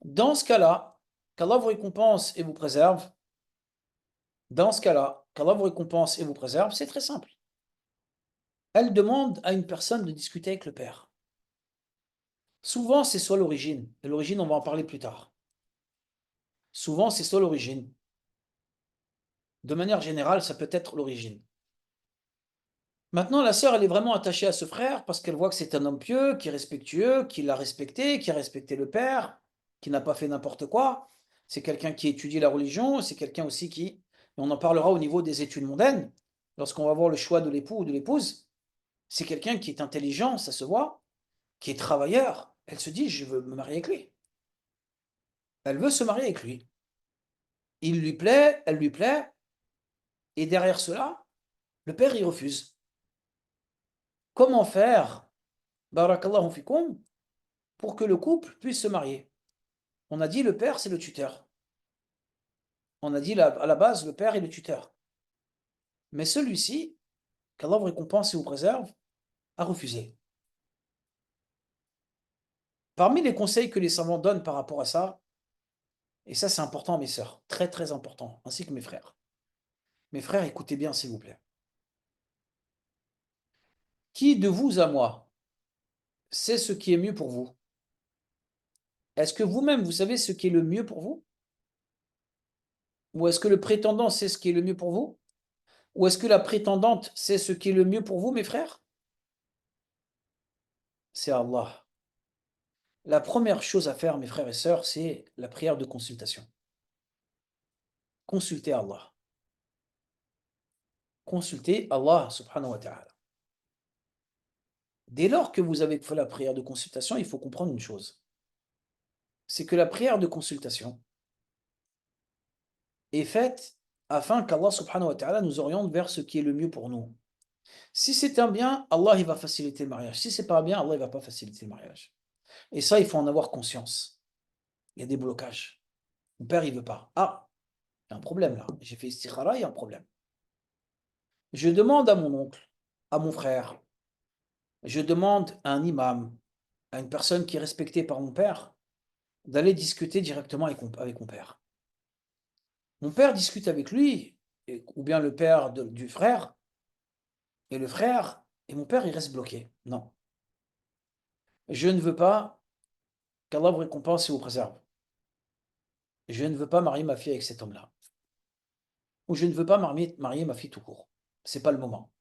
dans ce cas-là, qu'Allah vous récompense et vous préserve, dans ce cas-là, qu'Allah vous récompense et vous préserve, c'est très simple. Elle demande à une personne de discuter avec le père. Souvent, c'est soit l'origine, et l'origine, on va en parler plus tard. Souvent, c'est soit l'origine. De manière générale, ça peut être l'origine. Maintenant, la sœur, elle est vraiment attachée à ce frère parce qu'elle voit que c'est un homme pieux, qui est respectueux, qui l'a respecté, qui a respecté le père, qui n'a pas fait n'importe quoi. C'est quelqu'un qui étudie la religion, c'est quelqu'un aussi qui, et on en parlera au niveau des études mondaines, lorsqu'on va voir le choix de l'époux ou de l'épouse, c'est quelqu'un qui est intelligent, ça se voit, qui est travailleur. Elle se dit, je veux me marier avec lui. Elle veut se marier avec lui. Il lui plaît, elle lui plaît, et derrière cela, le père, il refuse. Comment faire, barakallahu fikum, pour que le couple puisse se marier? On a dit le père, c'est le tuteur. On a dit à la base, le père est le tuteur. Mais celui-ci, qu'Allah vous récompense et vous préserve, a refusé. Parmi les conseils que les savants donnent par rapport à ça, et ça c'est important mes sœurs, très très important, ainsi que mes frères. Mes frères, écoutez bien s'il vous plaît. Qui de vous à moi sait ce qui est mieux pour vous? Est-ce que vous-même vous savez ce qui est le mieux pour vous? Ou est-ce que le prétendant sait ce qui est le mieux pour vous? Ou est-ce que la prétendante sait ce qui est le mieux pour vous, mes frères? C'est Allah. La première chose à faire, mes frères et sœurs, c'est la prière de consultation. Consultez Allah. Consultez Allah subhanahu wa ta'ala. Dès lors que vous avez fait la prière de consultation, il faut comprendre une chose. C'est que la prière de consultation est faite afin qu'Allah subhanahu wa ta'ala nous oriente vers ce qui est le mieux pour nous. Si c'est un bien, Allah il va faciliter le mariage. Si c'est pas un bien, Allah il va pas faciliter le mariage. Et ça, il faut en avoir conscience. Il y a des blocages. Mon père, il veut pas. Ah, il y a un problème là. J'ai fait istikhara, il y a un problème. Je demande à mon oncle, à mon frère, je demande à un imam, à une personne qui est respectée par mon père, d'aller discuter directement avec mon père. Mon père discute avec lui, ou bien le père du frère, et le frère, et mon père, il reste bloqué. Non. Je ne veux pas qu'Allah vous récompense et vous préserve. Je ne veux pas marier ma fille avec cet homme-là. Ou je ne veux pas marier ma fille tout court. C'est pas le moment.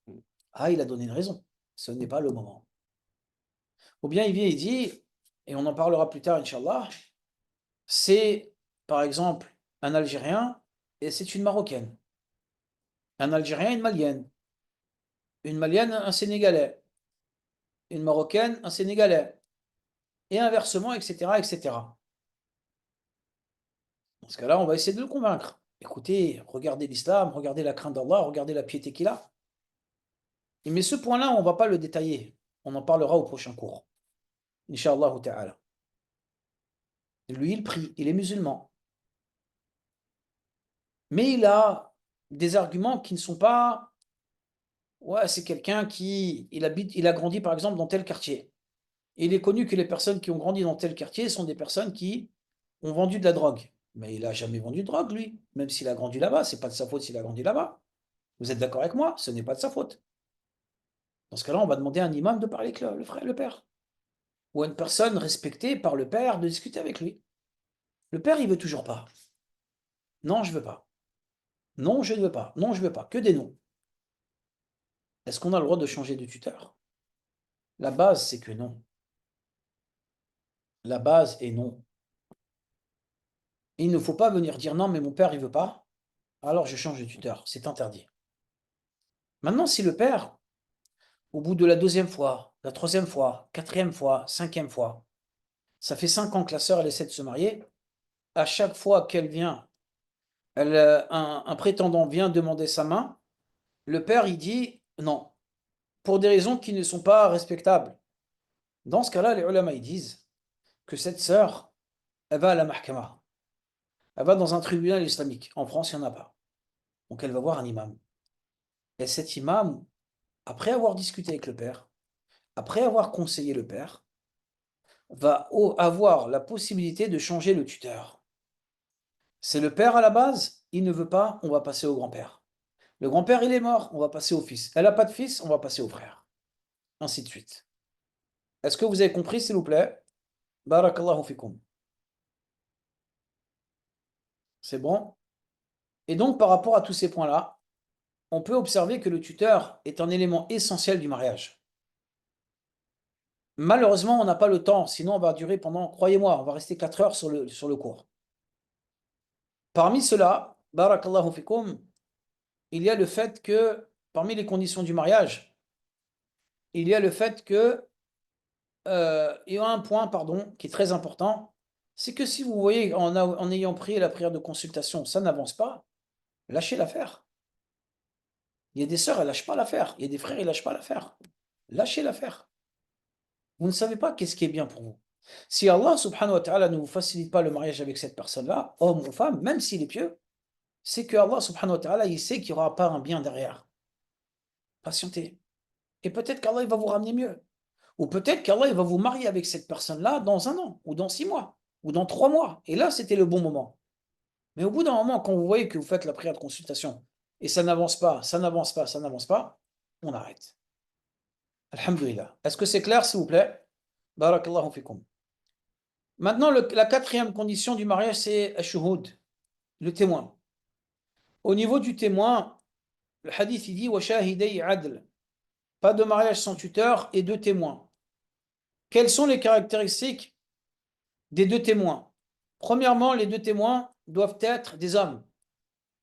Ah, il a donné une raison. Ce n'est pas le moment. Ou bien il vient et dit, et on en parlera plus tard, Inch'Allah, c'est, par exemple, un Algérien et c'est une Marocaine. Un Algérien et une Malienne. Une Malienne, un Sénégalais. Une Marocaine, un Sénégalais. Et inversement, etc., etc. Dans ce cas-là, on va essayer de le convaincre. Écoutez, regardez l'islam, regardez la crainte d'Allah, regardez la piété qu'il a. Mais ce point-là, on ne va pas le détailler. On en parlera au prochain cours. Inch'Allah ta'ala. Lui, il prie, il est musulman. Mais il a des arguments qui ne sont pas. Ouais, c'est quelqu'un qui. Il a grandi par exemple dans tel quartier. Et il est connu que les personnes qui ont grandi dans tel quartier sont des personnes qui ont vendu de la drogue. Mais il n'a jamais vendu de drogue, lui. Même s'il a grandi là-bas, c'est pas de sa faute s'il a grandi là-bas. Vous êtes d'accord avec moi? Ce n'est pas de sa faute. Dans ce cas-là, on va demander à un imam de parler avec le frère, le père. Ou à une personne respectée par le père de discuter avec lui. Le père, il veut toujours pas. Non, je veux pas. Non, je ne veux pas. Non, je veux pas. Que des noms. Est-ce qu'on a le droit de changer de tuteur? La base, c'est que non. La base est non. Il ne faut pas venir dire non, mais mon père, il veut pas. Alors je change de tuteur. C'est interdit. Maintenant, si le père, au bout de la deuxième fois, la troisième fois, quatrième fois, cinquième fois, ça fait 5 ans que la sœur, elle essaie de se marier, à chaque fois qu'elle vient, un prétendant vient demander sa main, le père, il dit non, pour des raisons qui ne sont pas respectables. Dans ce cas-là, les ulama, ils disent que cette sœur, elle va à la mahkama. Elle va dans un tribunal islamique. En France, il n'y en a pas. Donc elle va voir un imam. Et cet imam, après avoir discuté avec le père, après avoir conseillé le père, va avoir la possibilité de changer le tuteur. C'est le père à la base, il ne veut pas, on va passer au grand-père. Le grand-père, il est mort, on va passer au fils. Elle n'a pas de fils, on va passer au frère. Ainsi de suite. Est-ce que vous avez compris, s'il vous plaît? Barakallahu fikum. C'est bon? Et donc, par rapport à tous ces points-là, on peut observer que le tuteur est un élément essentiel du mariage. Malheureusement, on n'a pas le temps, sinon on va durer pendant, croyez-moi, on va rester 4 heures sur le cours. Parmi cela, barakallahu fikum, il y a le fait que, parmi les conditions du mariage, il y a le fait que, il y a un point, pardon, qui est très important, c'est que si vous voyez, en ayant pris la prière de consultation, ça n'avance pas, lâchez l'affaire. Il y a des sœurs, elles lâchent pas l'affaire. Il y a des frères, ils lâchent pas l'affaire. Lâchez l'affaire. Vous ne savez pas qu'est-ce qui est bien pour vous. Si Allah subhanahu wa ta'ala ne vous facilite pas le mariage avec cette personne-là, homme ou femme, même s'il est pieux, c'est que Allah subhanahu wa ta'ala, il sait qu'il n'y aura pas un bien derrière. Patientez. Et peut-être qu'Allah il va vous ramener mieux. Ou peut-être qu'Allah il va vous marier avec cette personne-là dans 1 an, ou dans 6 mois, ou dans 3 mois. Et là, c'était le bon moment. Mais au bout d'un moment, quand vous voyez que vous faites la prière de consultation, et ça n'avance pas, ça n'avance pas, ça n'avance pas, on arrête. Alhamdulillah. Est-ce que c'est clair, s'il vous plaît? Barakallahu fikum. Maintenant, la quatrième condition du mariage, c'est ash-shuhud, le témoin. Au niveau du témoin, le hadith il dit wa shahiday adl, pas de mariage sans tuteur et 2 témoins. Quelles sont les caractéristiques des 2 témoins? Premièrement, les 2 témoins doivent être des hommes.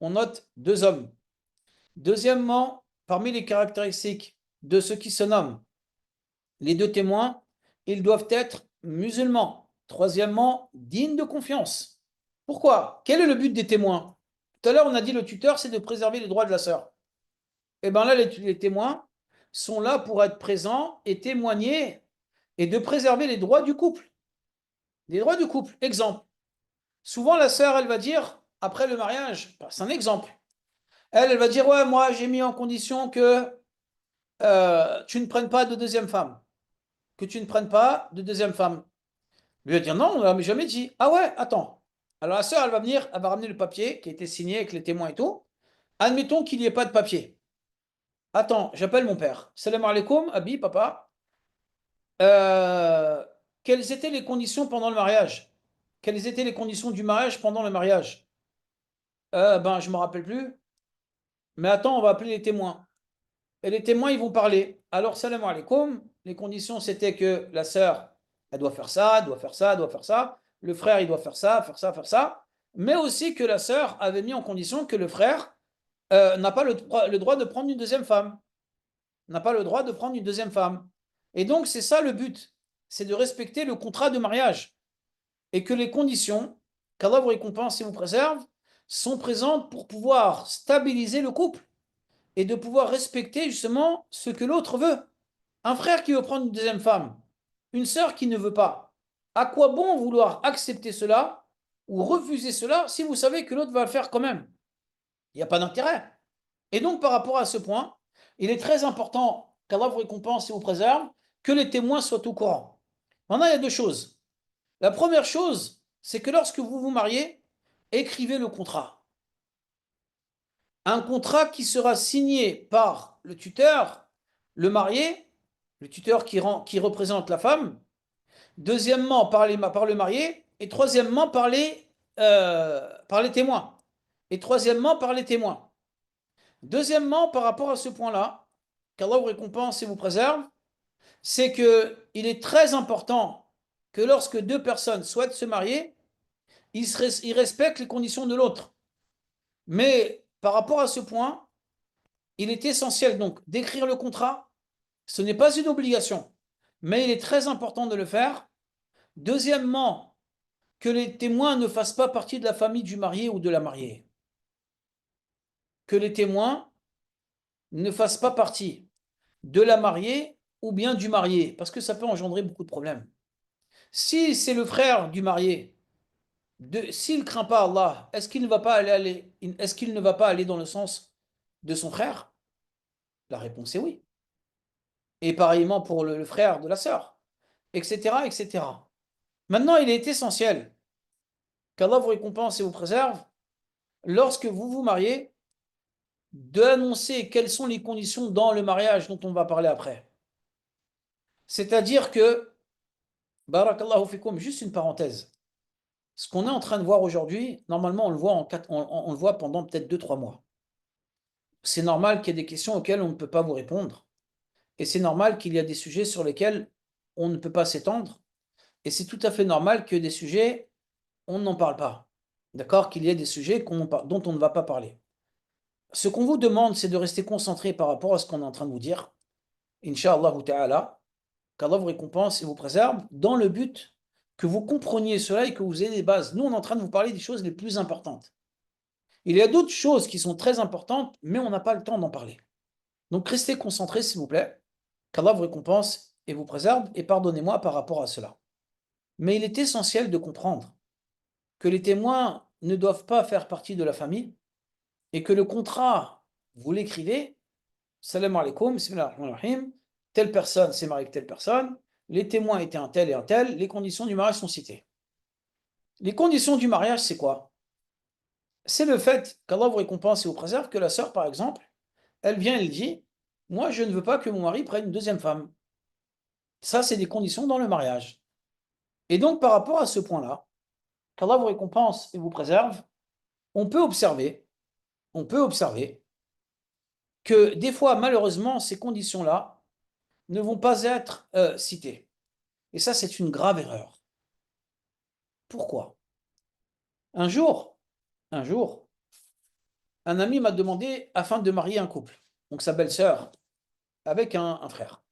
On note 2 hommes. Deuxièmement, parmi les caractéristiques de ceux qui se nomment les 2 témoins, ils doivent être musulmans. Troisièmement, dignes de confiance. Pourquoi? Quel est le but des témoins? Tout à l'heure, on a dit le tuteur, c'est de préserver les droits de la sœur. Et bien là, les témoins sont là pour être présents et témoigner et de préserver les droits du couple. Les droits du couple. Exemple. Souvent, la sœur, elle va dire, après le mariage, c'est un exemple, elle va dire, ouais, moi, j'ai mis en condition que tu ne prennes pas de deuxième femme. Que tu ne prennes pas de deuxième femme. Lui va dire, non, on ne l'a jamais dit. Ah ouais, attends. Alors la sœur, elle va venir, elle va ramener le papier qui a été signé avec les témoins et tout. Admettons qu'il n'y ait pas de papier. Attends, j'appelle mon père. Salam alaikum, Abi, papa. Euh, Quelles étaient les conditions pendant le mariage? Quelles étaient les conditions du mariage pendant le mariage? Ben, je ne me rappelle plus. Mais attends, on va appeler les témoins. Et les témoins, ils vont parler. Alors, salam alaikum. Les conditions, c'était que la sœur, elle doit faire ça, elle doit faire ça, elle doit faire ça. Le frère, il doit faire ça, faire ça, faire ça. Mais aussi que la sœur avait mis en condition que le frère n'a pas le droit de prendre une deuxième femme. N'a pas le droit de prendre une deuxième femme. Et donc, c'est ça le but. C'est de respecter le contrat de mariage. Et que les conditions, qu'Allah vous récompense et vous préserve, sont présentes pour pouvoir stabiliser le couple et de pouvoir respecter justement ce que l'autre veut. Un frère qui veut prendre une deuxième femme, une sœur qui ne veut pas. À quoi bon vouloir accepter cela ou refuser cela si vous savez que l'autre va le faire quand même? Il n'y a pas d'intérêt. Et donc, par rapport à ce point, il est très important qu'Allah vous récompense et vous préserve, que les témoins soient au courant. Maintenant, il y a 2 choses. La première chose, c'est que lorsque vous vous mariez, écrivez le contrat. un contrat qui sera signé par le tuteur, le marié, le tuteur qui représente la femme, deuxièmement par le marié, et troisièmement par les témoins. Et troisièmement par les témoins. Deuxièmement, par rapport à ce point-là, qu'Allah vous récompense et vous préserve, c'est qu'il est très important que lorsque deux personnes souhaitent se marier, ils respectent les conditions de l'autre. Mais par rapport à ce point, il est essentiel donc d'écrire le contrat. Ce n'est pas une obligation, mais il est très important de le faire. Deuxièmement, que les témoins ne fassent pas partie de la famille du marié ou de la mariée. Que les témoins ne fassent pas partie de la mariée ou bien du marié, parce que ça peut engendrer beaucoup de problèmes. Si c'est le frère du marié, s'il ne craint pas Allah, est-ce qu'il ne va pas aller dans le sens de son frère? La réponse est oui. Et pareillement pour le frère de la sœur, etc., etc. Maintenant, il est essentiel qu'Allah vous récompense et vous préserve lorsque vous vous mariez, d'annoncer quelles sont les conditions dans le mariage dont on va parler après. C'est-à-dire que, barakallahu fikum, juste une parenthèse, ce qu'on est en train de voir aujourd'hui, normalement on le voit, on le voit pendant peut-être 2-3 mois. C'est normal qu'il y ait des questions auxquelles on ne peut pas vous répondre, et c'est normal qu'il y a des sujets sur lesquels on ne peut pas s'étendre, et c'est tout à fait normal que des sujets, on n'en parle pas. D'accord? Qu'il y ait des sujets dont on ne va pas parler. Ce qu'on vous demande, c'est de rester concentré par rapport à ce qu'on est en train de vous dire. Inch'Allah ta'ala, qu'Allah vous récompense et vous préserve dans le but que vous compreniez cela et que vous ayez des bases. Nous, on est en train de vous parler des choses les plus importantes. Il y a d'autres choses qui sont très importantes, mais on n'a pas le temps d'en parler. Donc restez concentrés, s'il vous plaît. Qu'Allah vous récompense et vous préserve, et pardonnez-moi par rapport à cela. Mais il est essentiel de comprendre que les témoins ne doivent pas faire partie de la famille et que le contrat, vous l'écrivez, salam alaikum, bismillahirrahmanirrahim, telle personne s'est mariée avec telle personne, les témoins étaient un tel et un tel, les conditions du mariage sont citées. Les conditions du mariage, c'est quoi? C'est le fait qu'Allah vous récompense et vous préserve, que la sœur, par exemple, elle vient, elle dit, moi, je ne veux pas que mon mari prenne une deuxième femme. Ça, c'est des conditions dans le mariage. Et donc, par rapport à ce point-là, qu'Allah vous récompense et vous préserve, on peut observer, on peut observer que des fois, malheureusement, ces conditions-là ne vont pas être citées. Et ça, c'est une grave erreur. Pourquoi? Un jour, un jour, un ami m'a demandé afin de marier un couple, donc sa belle-sœur, avec un frère.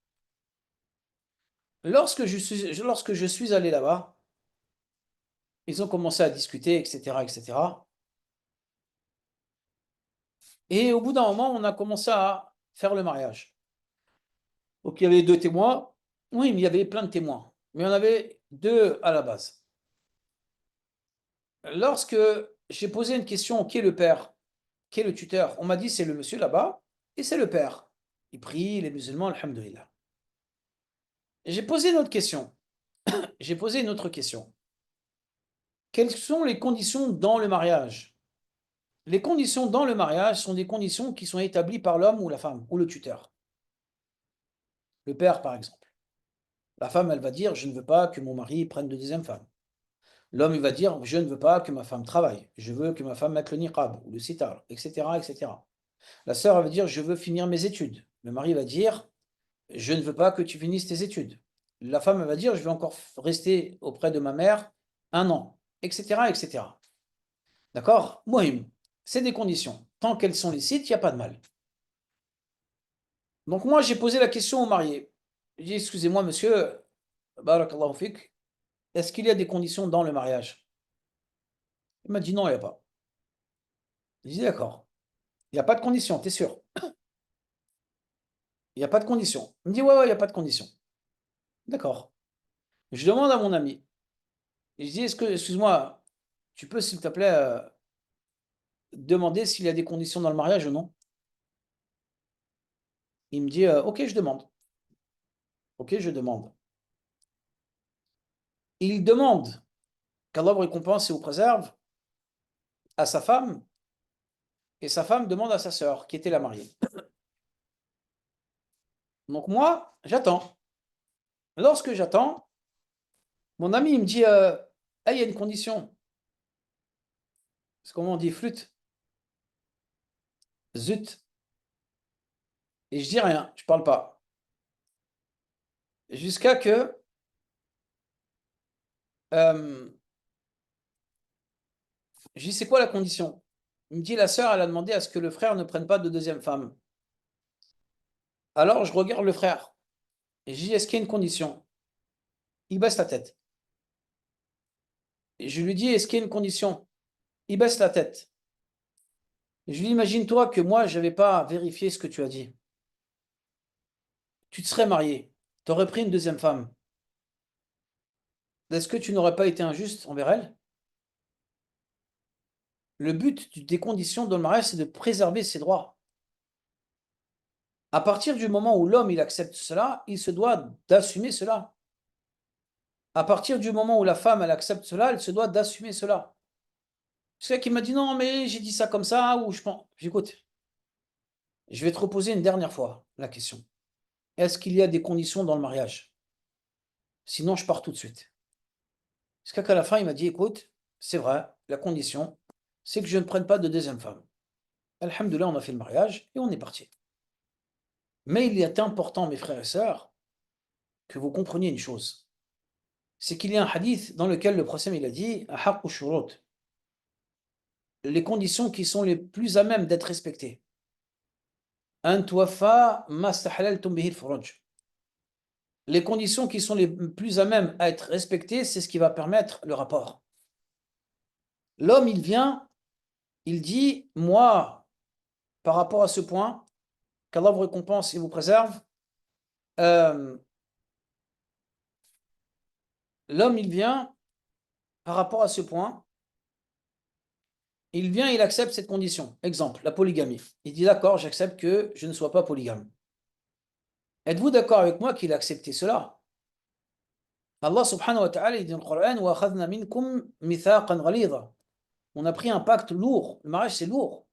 Lorsque je suis allé là-bas, ils ont commencé à discuter, etc., etc. Et au bout d'un moment, on a commencé à faire le mariage. Donc il y avait deux témoins. Oui, mais il y avait plein de témoins. Mais il y en avait deux à la base. Lorsque j'ai posé une question, qui est le père? Qui est le tuteur? On m'a dit, c'est le monsieur là-bas, et c'est le père. Il prie, les musulmans, alhamdoulilah. J'ai posé une autre question. J'ai posé une autre question. Quelles sont les conditions dans le mariage? Les conditions dans le mariage sont des conditions qui sont établies par l'homme ou la femme, ou le tuteur. Le père, par exemple. La femme, elle va dire, je ne veux pas que mon mari prenne de deuxième femme. L'homme, il va dire, je ne veux pas que ma femme travaille. Je veux que ma femme mette le niqab ou le sitar, etc., etc. La sœur, elle va dire, je veux finir mes études. Le mari va dire, je ne veux pas que tu finisses tes études. La femme, elle va dire, je vais encore rester auprès de ma mère 1 an, etc., etc. D'accord? Mohim, c'est des conditions. Tant qu'elles sont licites, il n'y a pas de mal. Donc moi, j'ai posé la question au marié. J'ai dit, excusez-moi, monsieur, barakallahu fik, est-ce qu'il y a des conditions dans le mariage? Il m'a dit non, il n'y a pas. J'ai dit d'accord, il n'y a pas de conditions, t'es sûr? Il n'y a pas de conditions. Il me dit ouais, ouais, il n'y a pas de conditions. D'accord. Je demande à mon ami. Je dis, excuse-moi, tu peux s'il te plaît demander s'il y a des conditions dans le mariage ou non? Il me dit, ok, je demande. Ok, je demande. Il demande qu'Allah vous récompense et vous préserve à sa femme et sa femme demande à sa sœur, qui était la mariée. Donc moi, j'attends. Lorsque j'attends, mon ami il me dit, ah, il y a une condition. C'est comment on dit flûte? Zut. Et je dis rien, je parle pas. Jusqu'à que je dis, c'est quoi la condition? Il me dit, la sœur, elle a demandé à ce que le frère ne prenne pas de deuxième femme. Alors je regarde le frère et je dis, est-ce qu'il y a une condition? Il baisse la tête. Et je lui dis, est-ce qu'il y a une condition? Il baisse la tête. Et je lui dis, imagine-toi que moi, je n'avais pas vérifié ce que tu as dit. Tu te serais marié, tu aurais pris une deuxième femme. Est-ce que tu n'aurais pas été injuste envers elle? Le but des conditions dans le mariage, c'est de préserver ses droits. À partir du moment où l'homme il accepte cela, il se doit d'assumer cela. À partir du moment où la femme elle accepte cela, elle se doit d'assumer cela. C'est qui m'a dit non, mais j'ai dit ça comme ça, ou je pense. J'écoute, je vais te reposer une dernière fois la question. Est-ce qu'il y a des conditions dans le mariage? Sinon, je pars tout de suite. Jusqu'à qu'à la fin, il m'a dit, écoute, c'est vrai, la condition, c'est que je ne prenne pas de deuxième femme. Alhamdoulilah, on a fait le mariage et on est parti. Mais il est important, mes frères et sœurs, que vous compreniez une chose. C'est qu'il y a un hadith dans lequel le prophète il a dit, Ahaqqu shurut, les conditions qui sont les plus à même d'être respectées. An tuwaffa ma stahlaltum bihi al-furuj. Les conditions qui sont les plus à même à être respectées, c'est ce qui va permettre le rapport. L'homme, il vient, il dit, moi, par rapport à ce point, qu'Allah vous récompense et vous préserve, euh, l'homme, il vient, par rapport à ce point, il vient, il accepte cette condition. Exemple, la polygamie. Il dit, d'accord, j'accepte que je ne sois pas polygame. Êtes-vous d'accord avec moi qu'il a accepté cela? Allah subhanahu wa ta'ala, il dit dans le Coran, وَأَخَذْنَا مِنْكُمْ مِثَاقًا غَلِيظًا. On a pris un pacte lourd. Le mariage, c'est lourd.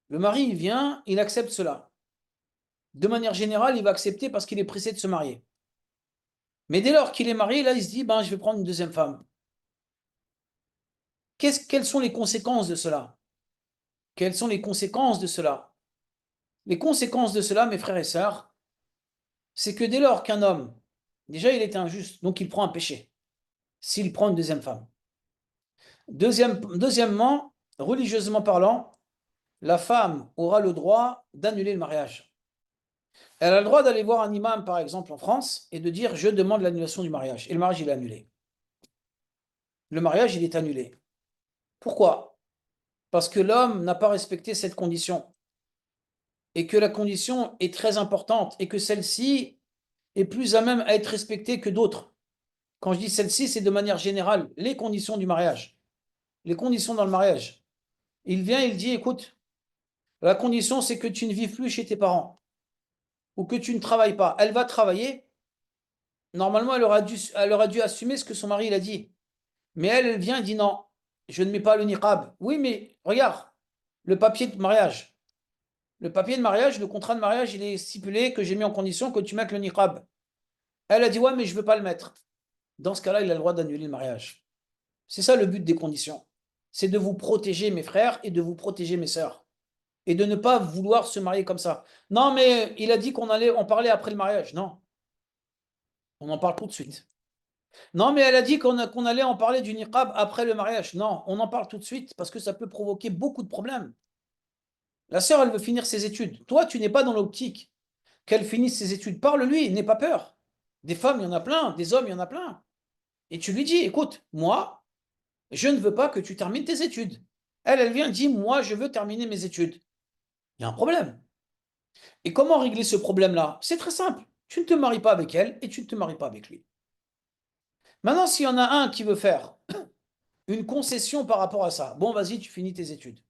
Le mari, il vient, il accepte cela. De manière générale, il va accepter parce qu'il est pressé de se marier. Mais dès lors qu'il est marié, là, il se dit, ben, je vais prendre une deuxième femme. Quelles sont les conséquences de cela? Quelles sont les conséquences de cela? Les conséquences de cela, mes frères et sœurs, c'est que dès lors qu'un homme, déjà, il est injuste, donc il prend un péché, s'il prend une deuxième femme. Deuxièmement, religieusement parlant, la femme aura le droit d'annuler le mariage. Elle a le droit d'aller voir un imam, par exemple, en France, et de dire, je demande l'annulation du mariage. Et le mariage, il est annulé. Le mariage, il est annulé. Pourquoi? Parce que l'homme n'a pas respecté cette condition. Et que la condition est très importante. Et que celle-ci est plus à même à être respectée que d'autres. Quand je dis celle-ci, c'est de manière générale, les conditions du mariage. Les conditions dans le mariage. Il vient, il dit, écoute, la condition, c'est que tu ne vives plus chez tes parents. Ou que tu ne travailles pas. Elle va travailler. Normalement, elle aura dû assumer ce que son mari il a dit. Mais elle vient et dit non, je ne mets pas le niqab. Oui, mais regarde, le papier de mariage. Le papier de mariage, le contrat de mariage, il est stipulé que j'ai mis en condition que tu mettes le niqab. Elle a dit ouais, mais je ne veux pas le mettre. Dans ce cas-là, il a le droit d'annuler le mariage. C'est ça le but des conditions. C'est de vous protéger, mes frères, et de vous protéger, mes sœurs. Et de ne pas vouloir se marier comme ça. Non, mais il a dit qu'on allait en parler après le mariage. Non, on en parle tout de suite. Non, mais elle a dit qu'on allait en parler du niqab après le mariage. Non, on en parle tout de suite parce que ça peut provoquer beaucoup de problèmes. La sœur, elle veut finir ses études. Toi, tu n'es pas dans l'optique qu'elle finisse ses études. Parle-lui, n'aie pas peur. Des femmes, il y en a plein. Des hommes, il y en a plein. Et tu lui dis, écoute, moi, je ne veux pas que tu termines tes études. Elle vient, dit, moi, je veux terminer mes études. Il y a un problème. Et comment régler ce problème-là? C'est très simple. Tu ne te maries pas avec elle et tu ne te maries pas avec lui. Maintenant, s'il y en a un qui veut faire une concession par rapport à ça, bon, vas-y, tu finis tes études.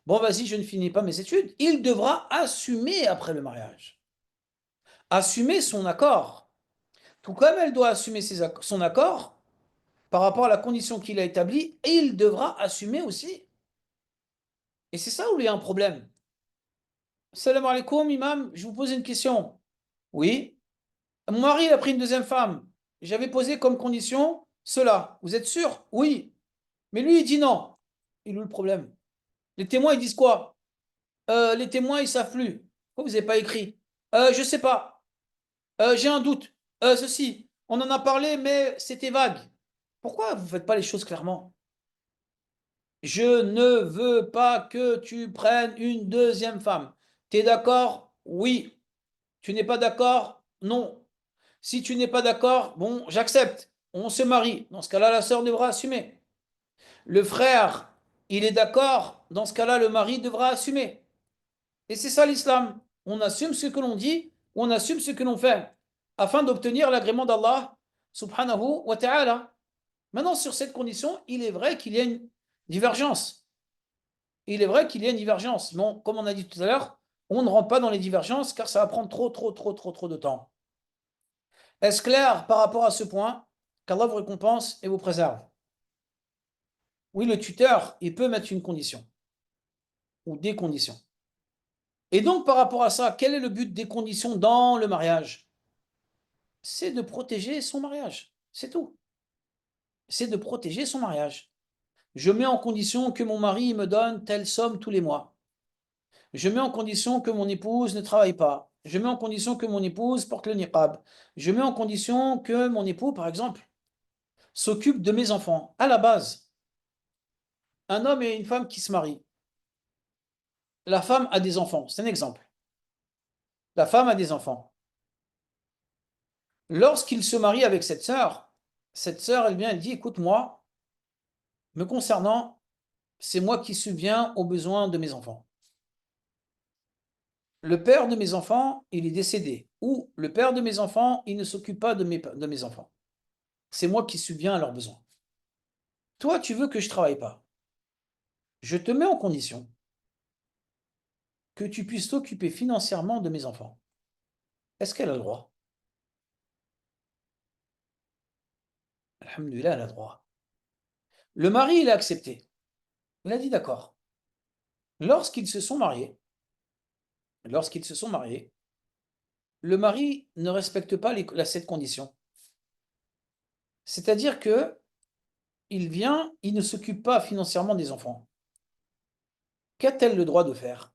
Bon, vas-y, je ne finis pas mes études. Il devra assumer après le mariage. Assumer son accord. Tout comme elle doit assumer son accord par rapport à la condition qu'il a établie, et il devra assumer aussi. Et c'est ça où il y a un problème. Salam alaikum, imam, je vous pose une question. Oui. Mon mari il a pris une deuxième femme. J'avais posé comme condition cela. Vous êtes sûr? Oui. Mais lui, il dit non. Il est où le problème? Les témoins, ils disent quoi? Les témoins, ils savent plus. Pourquoi vous n'avez pas écrit? Je sais pas. J'ai un doute. Ceci. On en a parlé, mais c'était vague. Pourquoi vous ne faites pas les choses clairement? Je ne veux pas que tu prennes une deuxième femme. Tu es d'accord? Oui. Tu n'es pas d'accord? Non. Si tu n'es pas d'accord, bon, j'accepte. On se marie. Dans ce cas-là, la sœur devra assumer. Le frère, il est d'accord. Dans ce cas-là, le mari devra assumer. Et c'est ça l'islam. On assume ce que l'on dit, on assume ce que l'on fait, afin d'obtenir l'agrément d'Allah subhanahu wa ta'ala. Maintenant, sur cette condition, il est vrai qu'il y a une divergence. Il est vrai qu'il y a une divergence. Bon, comme on a dit tout à l'heure, on ne rentre pas dans les divergences car ça va prendre trop de temps. Est-ce clair par rapport à ce point? Qu'Allah vous récompense et vous préserve. Oui, le tuteur, il peut mettre une condition ou des conditions. Et donc, par rapport à ça, quel est le but des conditions dans le mariage? C'est de protéger son mariage. C'est tout. C'est de protéger son mariage. Je mets en condition que mon mari me donne telle somme tous les mois. Je mets en condition que mon épouse ne travaille pas. Je mets en condition que mon épouse porte le niqab. Je mets en condition que mon époux, par exemple, s'occupe de mes enfants. À la base, un homme et une femme qui se marient. La femme a des enfants. C'est un exemple. La femme a des enfants. Lorsqu'il se marie avec cette sœur, elle vient, elle dit, écoute, moi, me concernant, c'est moi qui subviens aux besoins de mes enfants. Le père de mes enfants, il est décédé. Ou le père de mes enfants, il ne s'occupe pas de mes enfants. C'est moi qui subviens à leurs besoins. Toi, tu veux que je travaille pas. Je te mets en condition que tu puisses t'occuper financièrement de mes enfants. Est-ce qu'elle a le droit? Alhamdulillah, elle a le droit. Le mari, il a accepté. Il a dit d'accord. Lorsqu'ils se sont mariés, lorsqu'ils se sont mariés, le mari ne respecte pas cette condition. C'est-à-dire que il vient, il ne s'occupe pas financièrement des enfants. Qu'a-t-elle le droit de faire?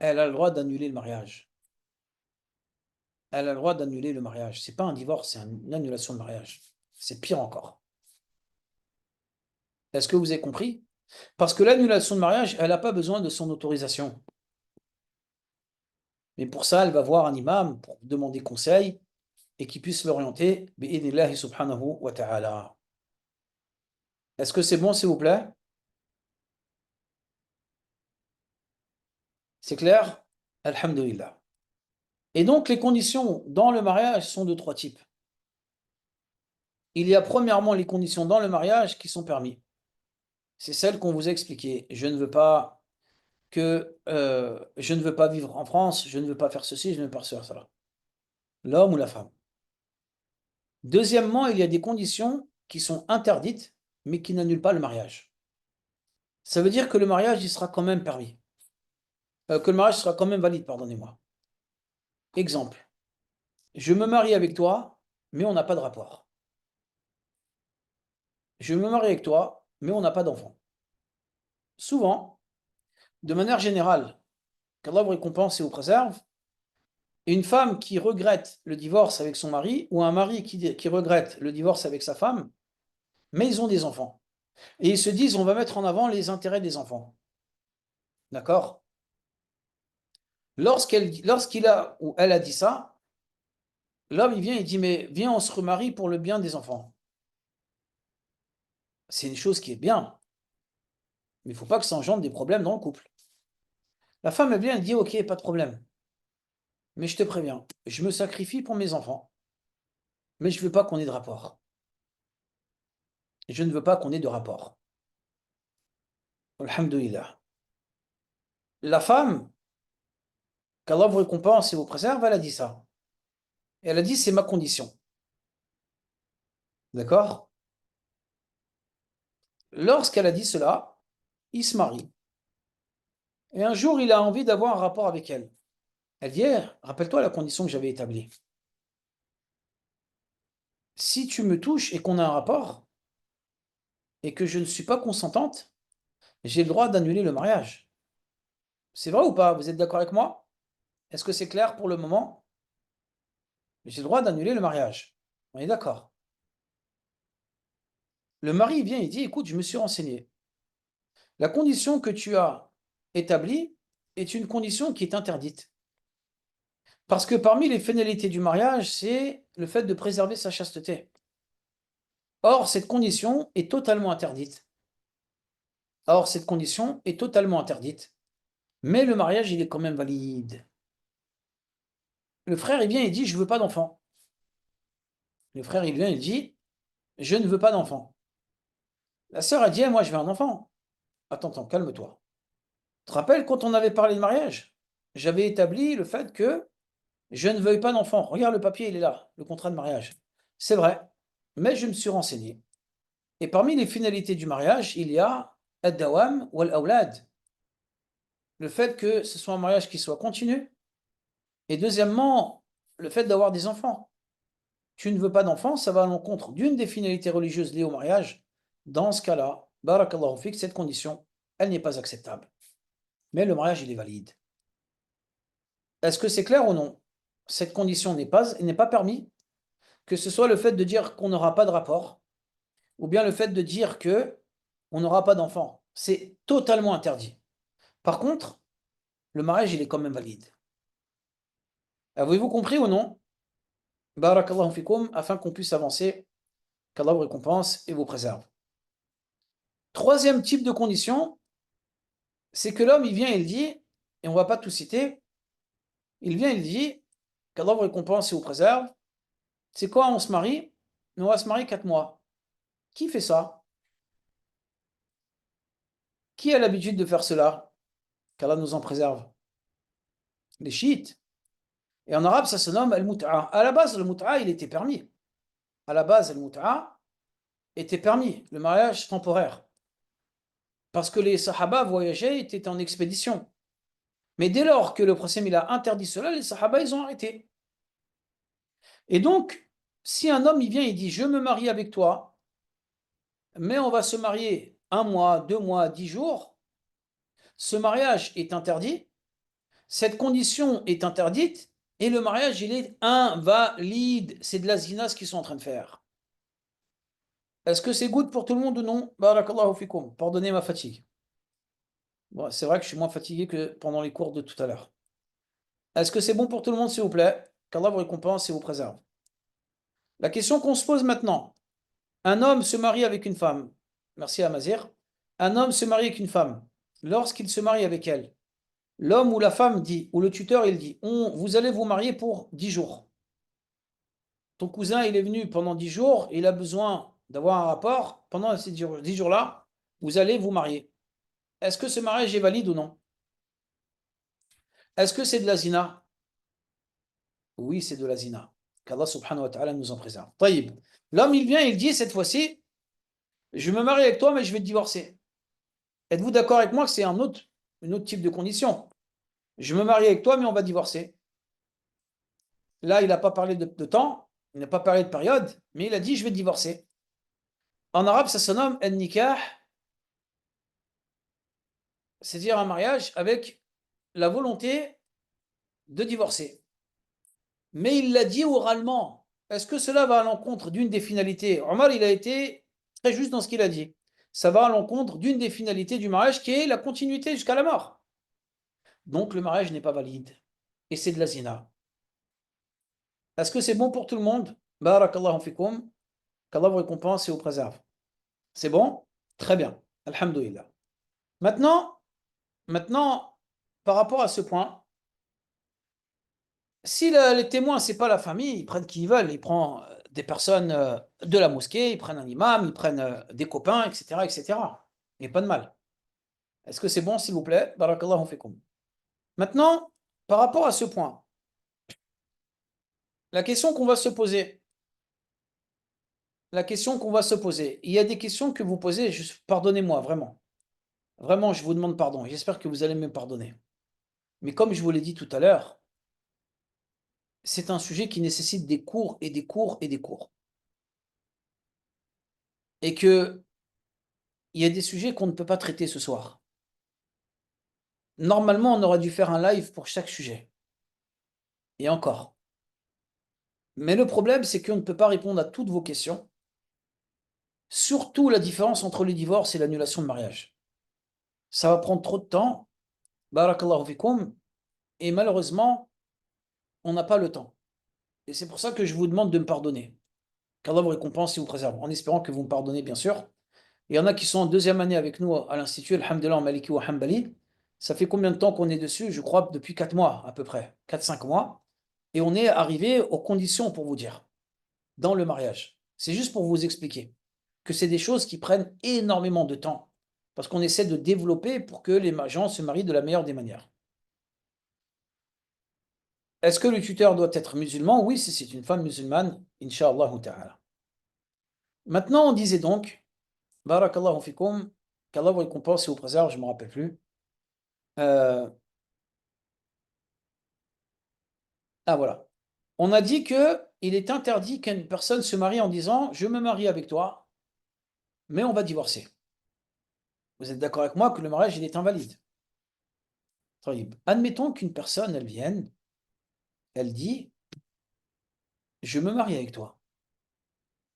Elle a le droit d'annuler le mariage. Elle a le droit d'annuler le mariage. C'est pas un divorce, c'est une annulation de mariage. C'est pire encore. Est-ce que vous avez compris? Parce que l'annulation de mariage, elle n'a pas besoin de son autorisation. Mais pour ça, elle va voir un imam pour demander conseil et qu'il puisse l'orienter. Bi'idhnillahi subhanahu wa ta'ala. Est-ce que c'est bon, s'il vous plaît? C'est clair? Alhamdulillah. Et donc, les conditions dans le mariage sont de trois types. Il y a premièrement les conditions dans le mariage qui sont permises. C'est celles qu'on vous a expliquées. Je ne veux pas vivre en France, je ne veux pas faire ceci, je ne veux pas faire cela. L'homme ou la femme. Deuxièmement, il y a des conditions qui sont interdites, mais qui n'annulent pas le mariage. Ça veut dire que le mariage, il sera quand même permis. Que le mariage sera quand même valide, pardonnez-moi. Exemple, je me marie avec toi, mais on n'a pas de rapport. Je me marie avec toi, mais on n'a pas d'enfant. Souvent, de manière générale, qu'Allah vous récompense et vous préserve, une femme qui regrette le divorce avec son mari, ou un mari qui regrette le divorce avec sa femme, mais ils ont des enfants. Et ils se disent, on va mettre en avant les intérêts des enfants. D'accord? Lorsqu'il a ou elle a dit ça, l'homme il vient et dit, mais viens, on se remarie pour le bien des enfants. C'est une chose qui est bien, mais il ne faut pas que ça engendre des problèmes dans le couple. La femme elle vient et dit, ok, pas de problème, mais je te préviens, je me sacrifie pour mes enfants, mais je ne veux pas qu'on ait de rapport. Je ne veux pas qu'on ait de rapport. Alhamdulillah. La femme, qu'Allah vous récompense et vous préserve, elle a dit ça. Et elle a dit, c'est ma condition. D'accord? Lorsqu'elle a dit cela, il se marie. Et un jour, il a envie d'avoir un rapport avec elle. Elle dit, eh, rappelle-toi la condition que j'avais établie. Si tu me touches et qu'on a un rapport, et que je ne suis pas consentante, j'ai le droit d'annuler le mariage. C'est vrai ou pas? Vous êtes d'accord avec moi? Est-ce que c'est clair pour le moment? J'ai le droit d'annuler le mariage. On est d'accord. Le mari vient et dit, écoute, je me suis renseigné. La condition que tu as établie est une condition qui est interdite. Parce que parmi les finalités du mariage, c'est le fait de préserver sa chasteté. Or, cette condition est totalement interdite. Or, cette condition est totalement interdite. Mais le mariage, il est quand même valide. Le frère, il vient et dit, je ne veux pas d'enfant. Le frère, il vient et dit, je ne veux pas d'enfant. La sœur a dit, eh, moi, je veux un enfant. Attends, attends, calme-toi. Tu te rappelles quand on avait parlé de mariage? J'avais établi le fait que je ne veuille pas d'enfant. Regarde le papier, il est là, le contrat de mariage. C'est vrai, mais je me suis renseigné. Et parmi les finalités du mariage, il y a ad-dawam ou al-awlad. Le fait que ce soit un mariage qui soit continu. Et deuxièmement, le fait d'avoir des enfants. Tu ne veux pas d'enfants, ça va à l'encontre d'une des finalités religieuses liées au mariage. Dans ce cas-là, barakallahu fik, cette condition, elle n'est pas acceptable. Mais le mariage, il est valide. Est-ce que c'est clair ou non? Cette condition n'est pas permis, que ce soit le fait de dire qu'on n'aura pas de rapport, ou bien le fait de dire que on n'aura pas d'enfant. C'est totalement interdit. Par contre, le mariage, il est quand même valide. Avez-vous compris ou non? Barakallahu fikum, afin qu'on puisse avancer, qu'Allah vous récompense et vous préserve. Troisième type de condition, c'est que l'homme, il vient et il dit, et on ne va pas tout citer, il vient et il dit, qu'Allah vous récompense et vous préserve, c'est quoi, on se marie, mais on va se marier 4 mois. Qui fait ça? Qui a l'habitude de faire cela? Qu'Allah nous en préserve. Les chiites. Et en arabe, ça se nomme al-mut'a. À la base, le mut'a, il était permis. À la base, le mut'a était permis, le mariage temporaire. Parce que les sahaba voyageaient, étaient en expédition. Mais dès lors que le prophète il a interdit cela, les sahaba, ils ont arrêté. Et donc, si un homme, il vient, il dit, je me marie avec toi, mais on va se marier 1 mois, 2 mois, 10 jours, ce mariage est interdit, cette condition est interdite, et le mariage, il est invalide. C'est de la zina ce qu'ils sont en train de faire. Est-ce que c'est good pour tout le monde ou non? Barakallahu fikum. Pardonnez ma fatigue. Bon, c'est vrai que je suis moins fatigué que pendant les cours de tout à l'heure. Est-ce que c'est bon pour tout le monde, s'il vous plaît? Qu'Allah vous récompense et vous préserve. La question qu'on se pose maintenant, un homme se marie avec une femme. Merci Amazir. Un homme se marie avec une femme. Lorsqu'il se marie avec elle, l'homme ou la femme dit, ou le tuteur, il dit, vous allez vous marier pour 10 jours. Ton cousin, il est venu pendant 10 jours, il a besoin d'avoir un rapport. Pendant ces 10 jours-là, vous allez vous marier. Est-ce que ce mariage est valide ou non? Est-ce que c'est de la zina? Oui, c'est de la zina. Qu'Allah subhanahu wa ta'ala nous en préserve. Taïb. L'homme, il vient, il dit cette fois-ci, je me marie avec toi, mais je vais te divorcer. Êtes-vous d'accord avec moi que c'est une autre type de condition? Je me marie avec toi, mais on va divorcer. Là, il n'a pas parlé de temps, il n'a pas parlé de période, mais il a dit, je vais te divorcer. En arabe, ça se nomme al-nikah, c'est-à-dire un mariage avec la volonté de divorcer. Mais il l'a dit oralement. Est-ce que cela va à l'encontre d'une des finalités? Omar, il a été très juste dans ce qu'il a dit. Ça va à l'encontre d'une des finalités du mariage qui est la continuité jusqu'à la mort. Donc le mariage n'est pas valide. Et c'est de la zina. Est-ce que c'est bon pour tout le monde? Barakallahu fikum. Qu'Allah vous récompense et vous préserve. C'est bon? Très bien. Alhamdulillah. Maintenant, par rapport à ce point, si les témoins, c'est pas la famille, ils prennent qui ils veulent. Ils prennent des personnes de la mosquée, ils prennent un imam, ils prennent des copains, etc., etc. Il n'y a pas de mal. Est-ce que c'est bon, s'il vous plaît? Barakallahu fikum. Maintenant, par rapport à ce point, la question qu'on va se poser, la question qu'on va se poser. Il y a des questions que vous posez, pardonnez-moi, vraiment. Vraiment, je vous demande pardon. J'espère que vous allez me pardonner. Mais comme je vous l'ai dit tout à l'heure, c'est un sujet qui nécessite des cours et des cours et des cours. Et que il y a des sujets qu'on ne peut pas traiter ce soir. Normalement, on aurait dû faire un live pour chaque sujet. Et encore. Mais le problème, c'est qu'on ne peut pas répondre à toutes vos questions. Surtout la différence entre le divorce et l'annulation de mariage. Ça va prendre trop de temps. Barakallahu fikum. Et malheureusement, on n'a pas le temps. Et c'est pour ça que je vous demande de me pardonner. Qu'Allah vous récompense et vous préserve. En espérant que vous me pardonnez, bien sûr. Il y en a qui sont en deuxième année avec nous à l'Institut, Alhamdulillah, en Maliki ou Hanbali. Ça fait combien de temps qu'on est dessus? Je crois depuis 4 mois à peu près. 4 5 mois. Et on est arrivé aux conditions pour vous dire, dans le mariage. C'est juste pour vous expliquer que c'est des choses qui prennent énormément de temps. Parce qu'on essaie de développer pour que les gens se marient de la meilleure des manières. Est-ce que le tuteur doit être musulman? Oui, si c'est une femme musulmane, Inch'Allah ta'ala. Maintenant, on disait donc, Barakallahu fikum, qu'Allah vous récompense et vous préserve, je ne me rappelle plus. Euh, voilà. On a dit que il est interdit qu'une personne se marie en disant je me marie avec toi, mais on va divorcer. Vous êtes d'accord avec moi que le mariage il est invalide. Taïb. Admettons qu'une personne elle vienne, elle dit je me marie avec toi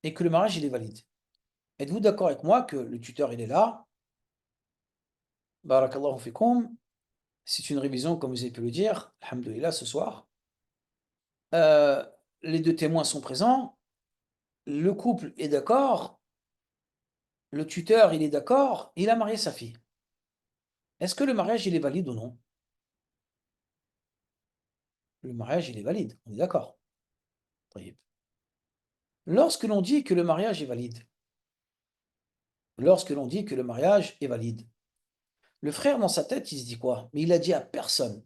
et que le mariage il est valide. Êtes-vous d'accord avec moi que le tuteur il est là? Barakallahu fikum. C'est une révision comme vous avez pu le dire. Alhamdulillah ce soir. Euh, les deux témoins sont présents. Le couple est d'accord. Le tuteur il est d'accord. Il a marié sa fille. Est-ce que le mariage il est valide ou non? Le mariage, il est valide, on est d'accord. Taïb. Lorsque l'on dit que le mariage est valide, lorsque l'on dit que le mariage est valide, le frère dans sa tête, il se dit quoi? Mais il l'a dit à personne.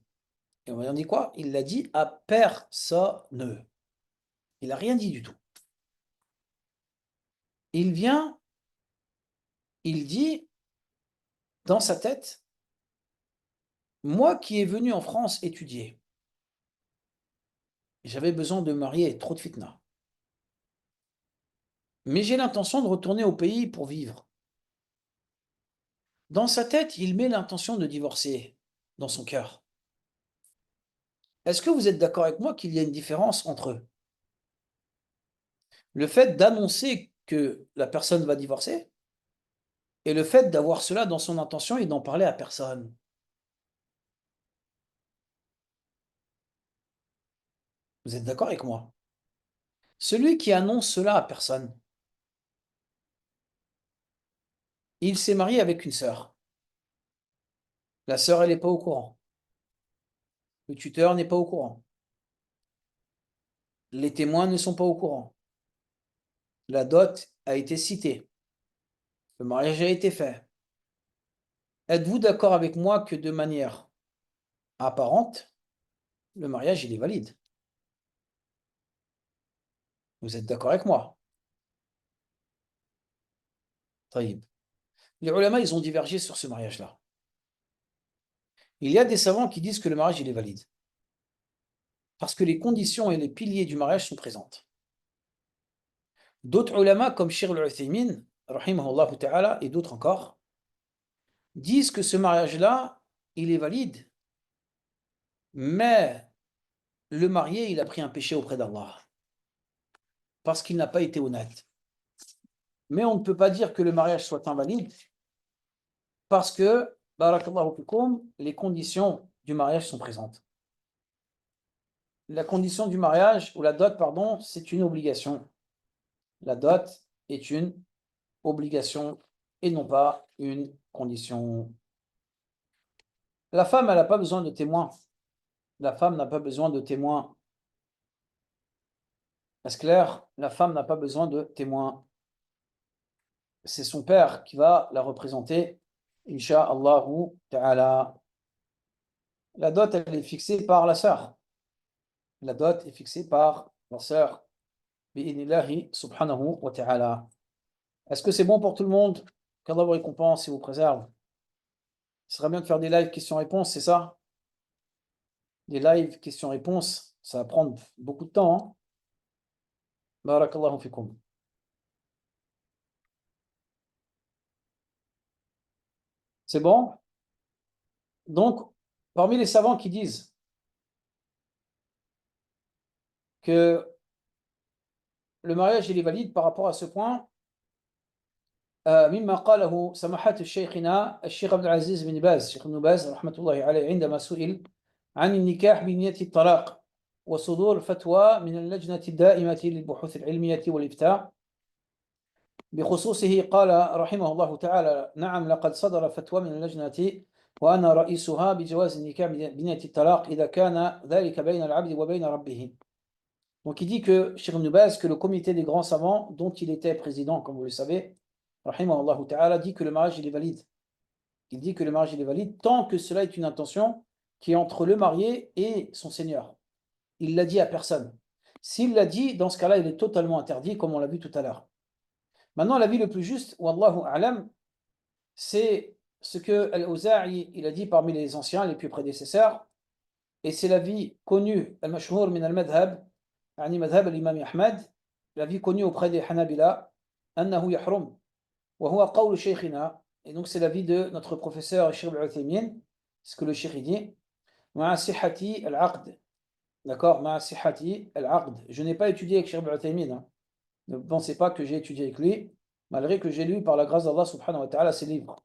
Et on dit quoi? Il l'a dit à personne. Il n'a rien dit du tout. Il vient, il dit dans sa tête, moi qui est venu en France étudier, j'avais besoin de me marier, trop de fitna. Mais j'ai l'intention de retourner au pays pour vivre. Dans sa tête, il met l'intention de divorcer dans son cœur. Est-ce que vous êtes d'accord avec moi qu'il y a une différence entre le fait d'annoncer que la personne va divorcer et le fait d'avoir cela dans son intention et d'en parler à personne? Vous êtes d'accord avec moi? Celui qui annonce cela à personne, il s'est marié avec une sœur. La sœur, elle n'est pas au courant. Le tuteur n'est pas au courant. Les témoins ne sont pas au courant. La dot a été citée. Le mariage a été fait. Êtes-vous d'accord avec moi que de manière apparente, le mariage, il est valide? Vous êtes d'accord avec moi? Taïb. Les ulama, ils ont divergé sur ce mariage-là. Il y a des savants qui disent que le mariage, il est valide. Parce que les conditions et les piliers du mariage sont présentes. D'autres ulama, comme Shir al-Uthaymin, rahimahullah ta'ala, et d'autres encore, disent que ce mariage-là, il est valide, mais le marié, il a pris un péché auprès d'Allah, parce qu'il n'a pas été honnête. Mais on ne peut pas dire que le mariage soit invalide, parce que, barakallahu fikum, les conditions du mariage sont présentes. La condition du mariage, ou la dot, pardon, c'est une obligation. La dot est une obligation et non pas une condition. La femme, elle n'a pas besoin de témoins. La femme n'a pas besoin de témoins. Est-ce clair? La femme n'a pas besoin de témoins. C'est son père qui va la représenter. Inch'Allah ta'ala. La dot, elle est fixée par la sœur. La dot est fixée par la sœur. bi'idhnillahi subhanahu wa ta'ala. Est-ce que c'est bon pour tout le monde? Qu'Allah vous récompense et vous préserve. Ce serait bien de faire des lives questions-réponses, c'est ça? Des lives questions-réponses, ça va prendre beaucoup de temps, hein? Barakallahu fikum. C'est bon? Donc, parmi les savants qui disent que le mariage il est valide par rapport à ce point, مما قاله سماحة الشيخنا الشيخ عبد العزيز بن باز شيخ ابن باز رحمة الله عليه عندما سئل عن النكاح بنية الطلاق وصدور فتوى من اللجنة الدائمة للبحوث العلمية والإفتاء بخصوصه قال رحمه الله تعالى نعم لقد صدر فتوى من اللجنة وأنا رئيسها بجواز النكاح بنية الطلاق إذا كان ذلك بين العبد وبين ربه. Donc il dit que Cheikh Ibn Baz, que le comité des grands savants dont il était président, comme vous le savez, rahimahullah ta'ala, dit que le mariage il est valide. Il dit que le mariage il est valide tant que cela est une intention qui est entre le marié et son Seigneur. Il l'a dit à personne. S'il l'a dit, dans ce cas-là, il est totalement interdit, comme on l'a vu tout à l'heure. Maintenant, l'avis le plus juste, wallahu a'lam, c'est ce que Al-Awza'i il a dit parmi les anciens, les plus prédécesseurs, et c'est l'avis connu, al-mashhur min al-madhab, يعني مذهب الإمام أحمد, l'avis connu auprès des Hanabila, أنه يحرم, وهو قول شيخنا, et donc c'est l'avis de notre professeur Cheikh Al-Uthaymin, ce que le Cheikh dit, مع صحة العقد, d'accord, مع صحة العقد. Je n'ai pas étudié avec Cheikh Al-Uthaymin, hein. Ne pensez pas que j'ai étudié avec lui, malgré que j'ai lu par la grâce d'Allah subhanahu wa ta'ala ses livres,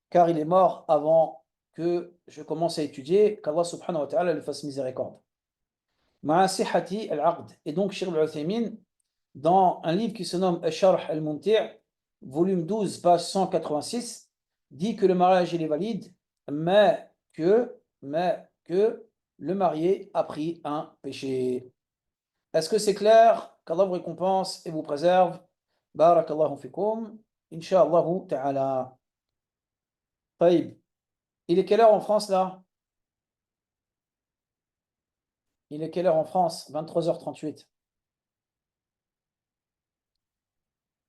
car il est mort avant que je commence à étudier, qu'Allah subhanahu wa ta'ala lui fasse miséricorde. مع صحة العقد. Et donc Cheikh Al-Uthaymin, dans un livre qui se nomme Al-Sharh al-Mumti', volume 12, page 186, dit que le mariage il est valide, mais que le marié a pris un péché. Est-ce que c'est clair? Qu'Allah vous récompense et vous préserve. Barakallahu fikum. Inch'Allah ta'ala. Taïb. Il est quelle heure en France là? Il est quelle heure en France? 23h38.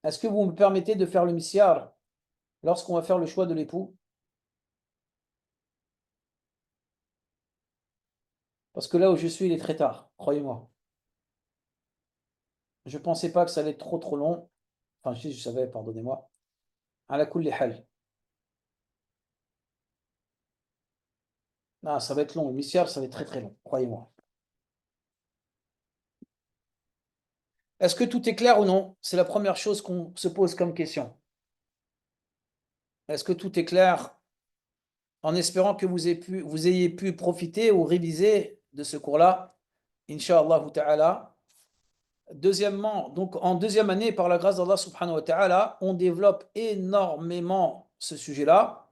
Est-ce que vous me permettez de faire le misyar lorsqu'on va faire le choix de l'époux? Parce que là où je suis, il est très tard, croyez-moi. Je ne pensais pas que ça allait être trop long. Enfin, si je savais, pardonnez-moi. Ala kulli hal. Non, ça va être long. Le misyar, ça va être très long, croyez-moi. Est-ce que tout est clair ou non? C'est la première chose qu'on se pose comme question. Est-ce que tout est clair? En espérant que vous ayez pu profiter ou réviser de ce cours-là, Inch'Allah ta'ala. Deuxièmement, donc en deuxième année, par la grâce d'Allah subhanahu wa ta'ala, on développe énormément ce sujet-là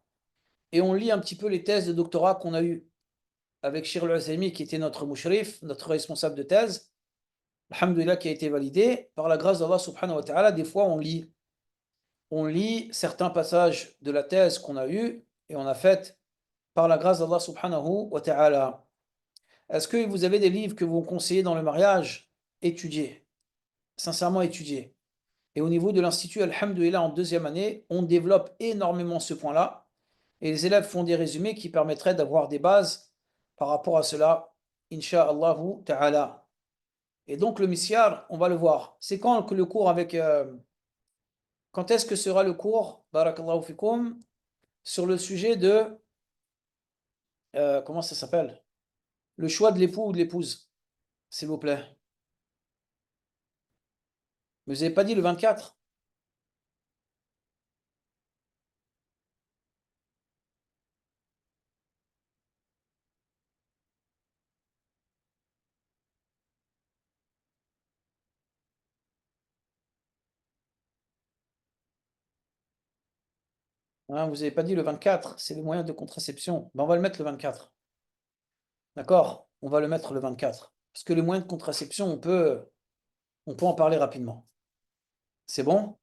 et on lit un petit peu les thèses de doctorat qu'on a eues avec Cheikh Al-Uthaymi qui était notre mushrif, notre responsable de thèse, alhamdoulilah, qui a été validé. Par la grâce d'Allah subhanahu wa ta'ala, des fois on lit certains passages de la thèse qu'on a eue et on a fait par la grâce d'Allah subhanahu wa ta'ala. Est-ce que vous avez des livres que vous conseillez dans le mariage? Étudiez, sincèrement étudiez. Et au niveau de l'Institut, alhamdoulilah, en deuxième année, on développe énormément ce point-là. Et les élèves font des résumés qui permettraient d'avoir des bases par rapport à cela, insha'Allahu ta'ala. Et donc le misyar, on va le voir. C'est quand que le cours avec... quand est-ce que sera le cours, barakallahu fikum, sur le sujet de... comment ça s'appelle? Le choix de l'époux ou de l'épouse, s'il vous plaît. Mais vous n'avez pas dit le 24? Hein, vous n'avez pas dit le 24, c'est le moyen de contraception. Ben, on va le mettre le 24. D'accord? On va le mettre le 24. Parce que les moyens de contraception, on peut en parler rapidement. C'est bon?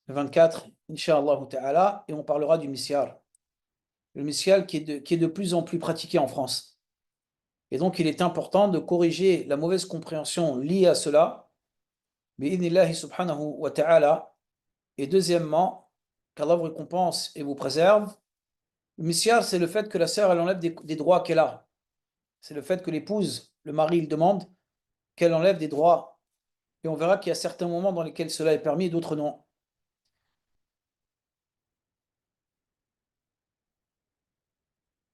Le 24, Inch'Allah ta'ala, et on parlera du misyar. Le misyar qui est de plus en plus pratiqué en France. Et donc, il est important de corriger la mauvaise compréhension liée à cela bi'idhnillahi subhanahu wa ta'ala. Et deuxièmement, qu'Allah vous récompense et vous préserve. Le misyar, c'est le fait que la sœur, elle enlève des droits qu'elle a. C'est le fait que l'épouse, le mari, il demande qu'elle enlève des droits. Et on verra qu'il y a certains moments dans lesquels cela est permis et d'autres non.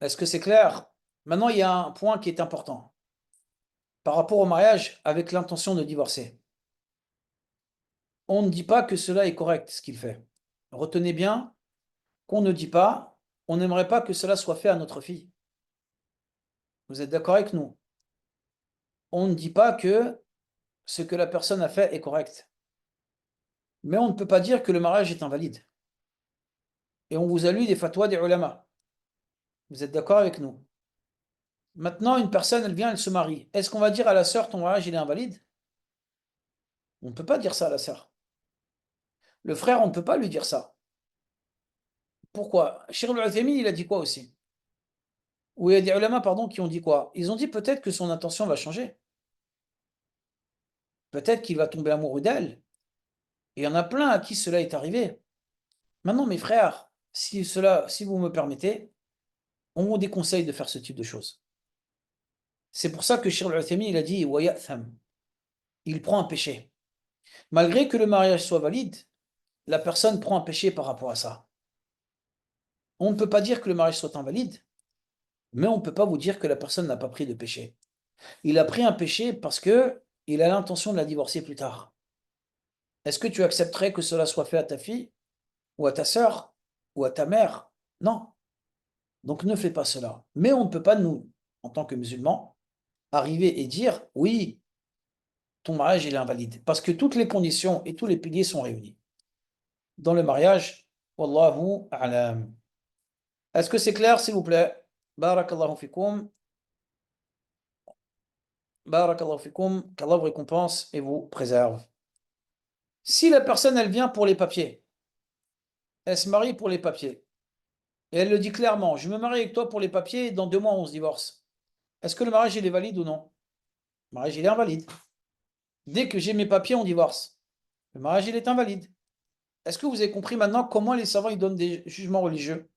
Est-ce que c'est clair? Maintenant, il y a un point qui est important par rapport au mariage avec l'intention de divorcer. On ne dit pas que cela est correct, ce qu'il fait. Retenez bien qu'on ne dit pas, on n'aimerait pas que cela soit fait à notre fille. Vous êtes d'accord avec nous? On ne dit pas que ce que la personne a fait est correct. Mais on ne peut pas dire que le mariage est invalide. Et on vous a lu des fatwas des ulama. Vous êtes d'accord avec nous? Maintenant, une personne, elle vient, elle se marie. Est-ce qu'on va dire à la sœur, ton mariage, il est invalide? On ne peut pas dire ça à la sœur. Le frère, on ne peut pas lui dire ça. Pourquoi? Cheikh al-Uthaymin, il a dit quoi aussi? Ou il y a des ulama, pardon, qui ont dit quoi? Ils ont dit peut-être que son intention va changer. Peut-être qu'il va tomber amoureux d'elle. Et il y en a plein à qui cela est arrivé. Maintenant, mes frères, si vous me permettez, on vous déconseille de faire ce type de choses. C'est pour ça que Cheikh al-Uthaymin, il a dit wa ya'tham. Il prend un péché. Malgré que le mariage soit valide, la personne prend un péché par rapport à ça. On ne peut pas dire que le mariage soit invalide, mais on ne peut pas vous dire que la personne n'a pas pris de péché. Il a pris un péché parce que il a l'intention de la divorcer plus tard. Est-ce que tu accepterais que cela soit fait à ta fille, ou à ta sœur, ou à ta mère? Non. Donc ne fais pas cela. Mais on ne peut pas, nous, en tant que musulmans, arriver et dire oui, ton mariage il est invalide. Parce que toutes les conditions et tous les piliers sont réunis. Dans le mariage, Wallahu a'lam. Est-ce que c'est clair, s'il vous plaît? Barakallahu fikum. Barakallahu fikum. Qu'Allah vous récompense et vous préserve. Si la personne, elle vient pour les papiers, elle se marie pour les papiers, et elle le dit clairement, je me marie avec toi pour les papiers, et dans 2 mois, on se divorce. Est-ce que le mariage, il est valide ou non? Le mariage, il est invalide. Dès que j'ai mes papiers, on divorce. Le mariage, il est invalide. Est-ce que vous avez compris maintenant comment les savants ils donnent des jugements religieux?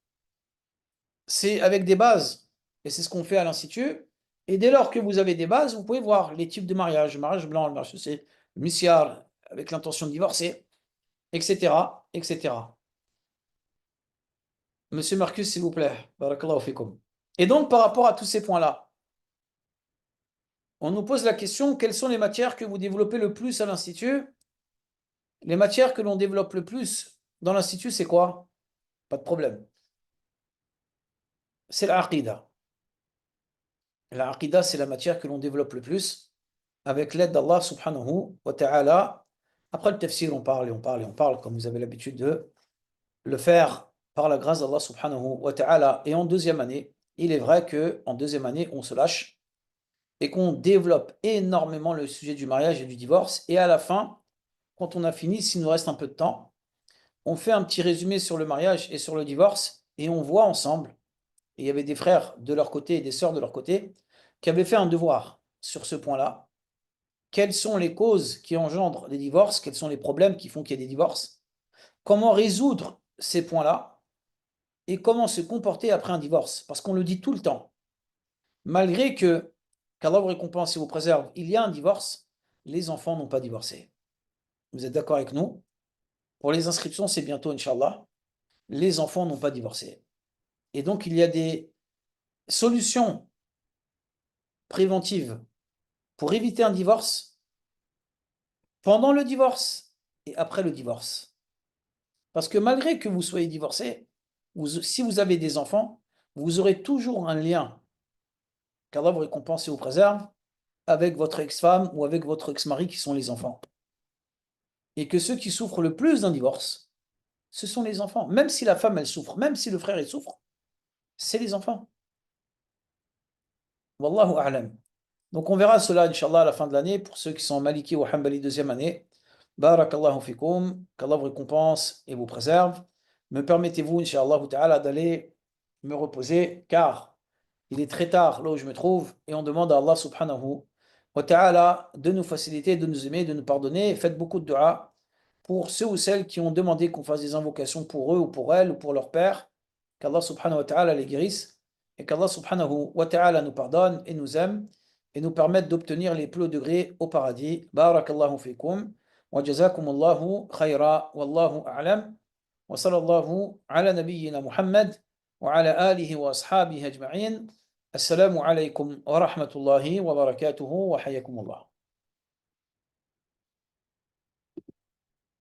C'est avec des bases. Et c'est ce qu'on fait à l'Institut. Et dès lors que vous avez des bases, vous pouvez voir les types de mariage, le mariage blanc, le mariage c'est le misyar, avec l'intention de divorcer, etc., etc. Monsieur Marcus, s'il vous plaît. Barakallahu fikum. Et donc, par rapport à tous ces points-là, on nous pose la question, quelles sont les matières que vous développez le plus à l'Institut? Les matières que l'on développe le plus dans l'Institut, c'est quoi? Pas de problème. C'est l'aqida. L'aqida, c'est la matière que l'on développe le plus avec l'aide d'Allah subhanahu wa ta'ala. Après le tafsir, on parle et on parle et on parle, comme vous avez l'habitude de le faire par la grâce d'Allah subhanahu wa ta'ala. Et en deuxième année, il est vrai qu'en deuxième année, on se lâche et qu'on développe énormément le sujet du mariage et du divorce. Et à la fin, quand on a fini, s'il nous reste un peu de temps, on fait un petit résumé sur le mariage et sur le divorce et on voit ensemble, et il y avait des frères de leur côté et des sœurs de leur côté, qui avaient fait un devoir sur ce point-là. Quelles sont les causes qui engendrent les divorces? Quels sont les problèmes qui font qu'il y a des divorces? Comment résoudre ces points-là? Et comment se comporter après un divorce? Parce qu'on le dit tout le temps. Malgré que, qu'Allah vous récompense et vous préserve, il y a un divorce, les enfants n'ont pas divorcé. Vous êtes d'accord avec nous? Pour les inscriptions, c'est bientôt, Inch'Allah. Les enfants n'ont pas divorcé. Et donc, il y a des solutions préventives pour éviter un divorce pendant le divorce et après le divorce. Parce que malgré que vous soyez divorcé, si vous avez des enfants, vous aurez toujours un lien, qu'Allah vous récompense et vous préserve, avec votre ex-femme ou avec votre ex-mari qui sont les enfants. Et que ceux qui souffrent le plus d'un divorce, ce sont les enfants. Même si la femme, elle souffre, même si le frère, il souffre, c'est les enfants. Wallahu a'lam. Donc on verra cela, Inch'Allah, à la fin de l'année, pour ceux qui sont Maliki ou Hanbali deuxième année. Barakallahu fikum, qu'Allah vous récompense et vous préserve. Me permettez-vous, Inch'Allah ta'ala, d'aller me reposer, car il est très tard là où je me trouve, et on demande à Allah subhanahu wa ta'ala de nous faciliter, de nous aimer, de nous pardonner. Faites beaucoup de dua pour ceux ou celles qui ont demandé qu'on fasse des invocations pour eux ou pour elles ou pour leur père, qu'Allah subhanahu wa ta'ala les guérisse et qu'Allah subhanahu wa ta'ala nous pardonne et nous aime et nous permette d'obtenir les plus hauts degrés au paradis. Barakallahu fikum wa jazakumullahu khayra wallahu a'lam wa sallallahu ala nabiyyina Muhammad wa ala alihi wa ashabihi ajma'in. Assalamu alaykum wa rahmatullahi wa barakatuhu wa hayyakumullah.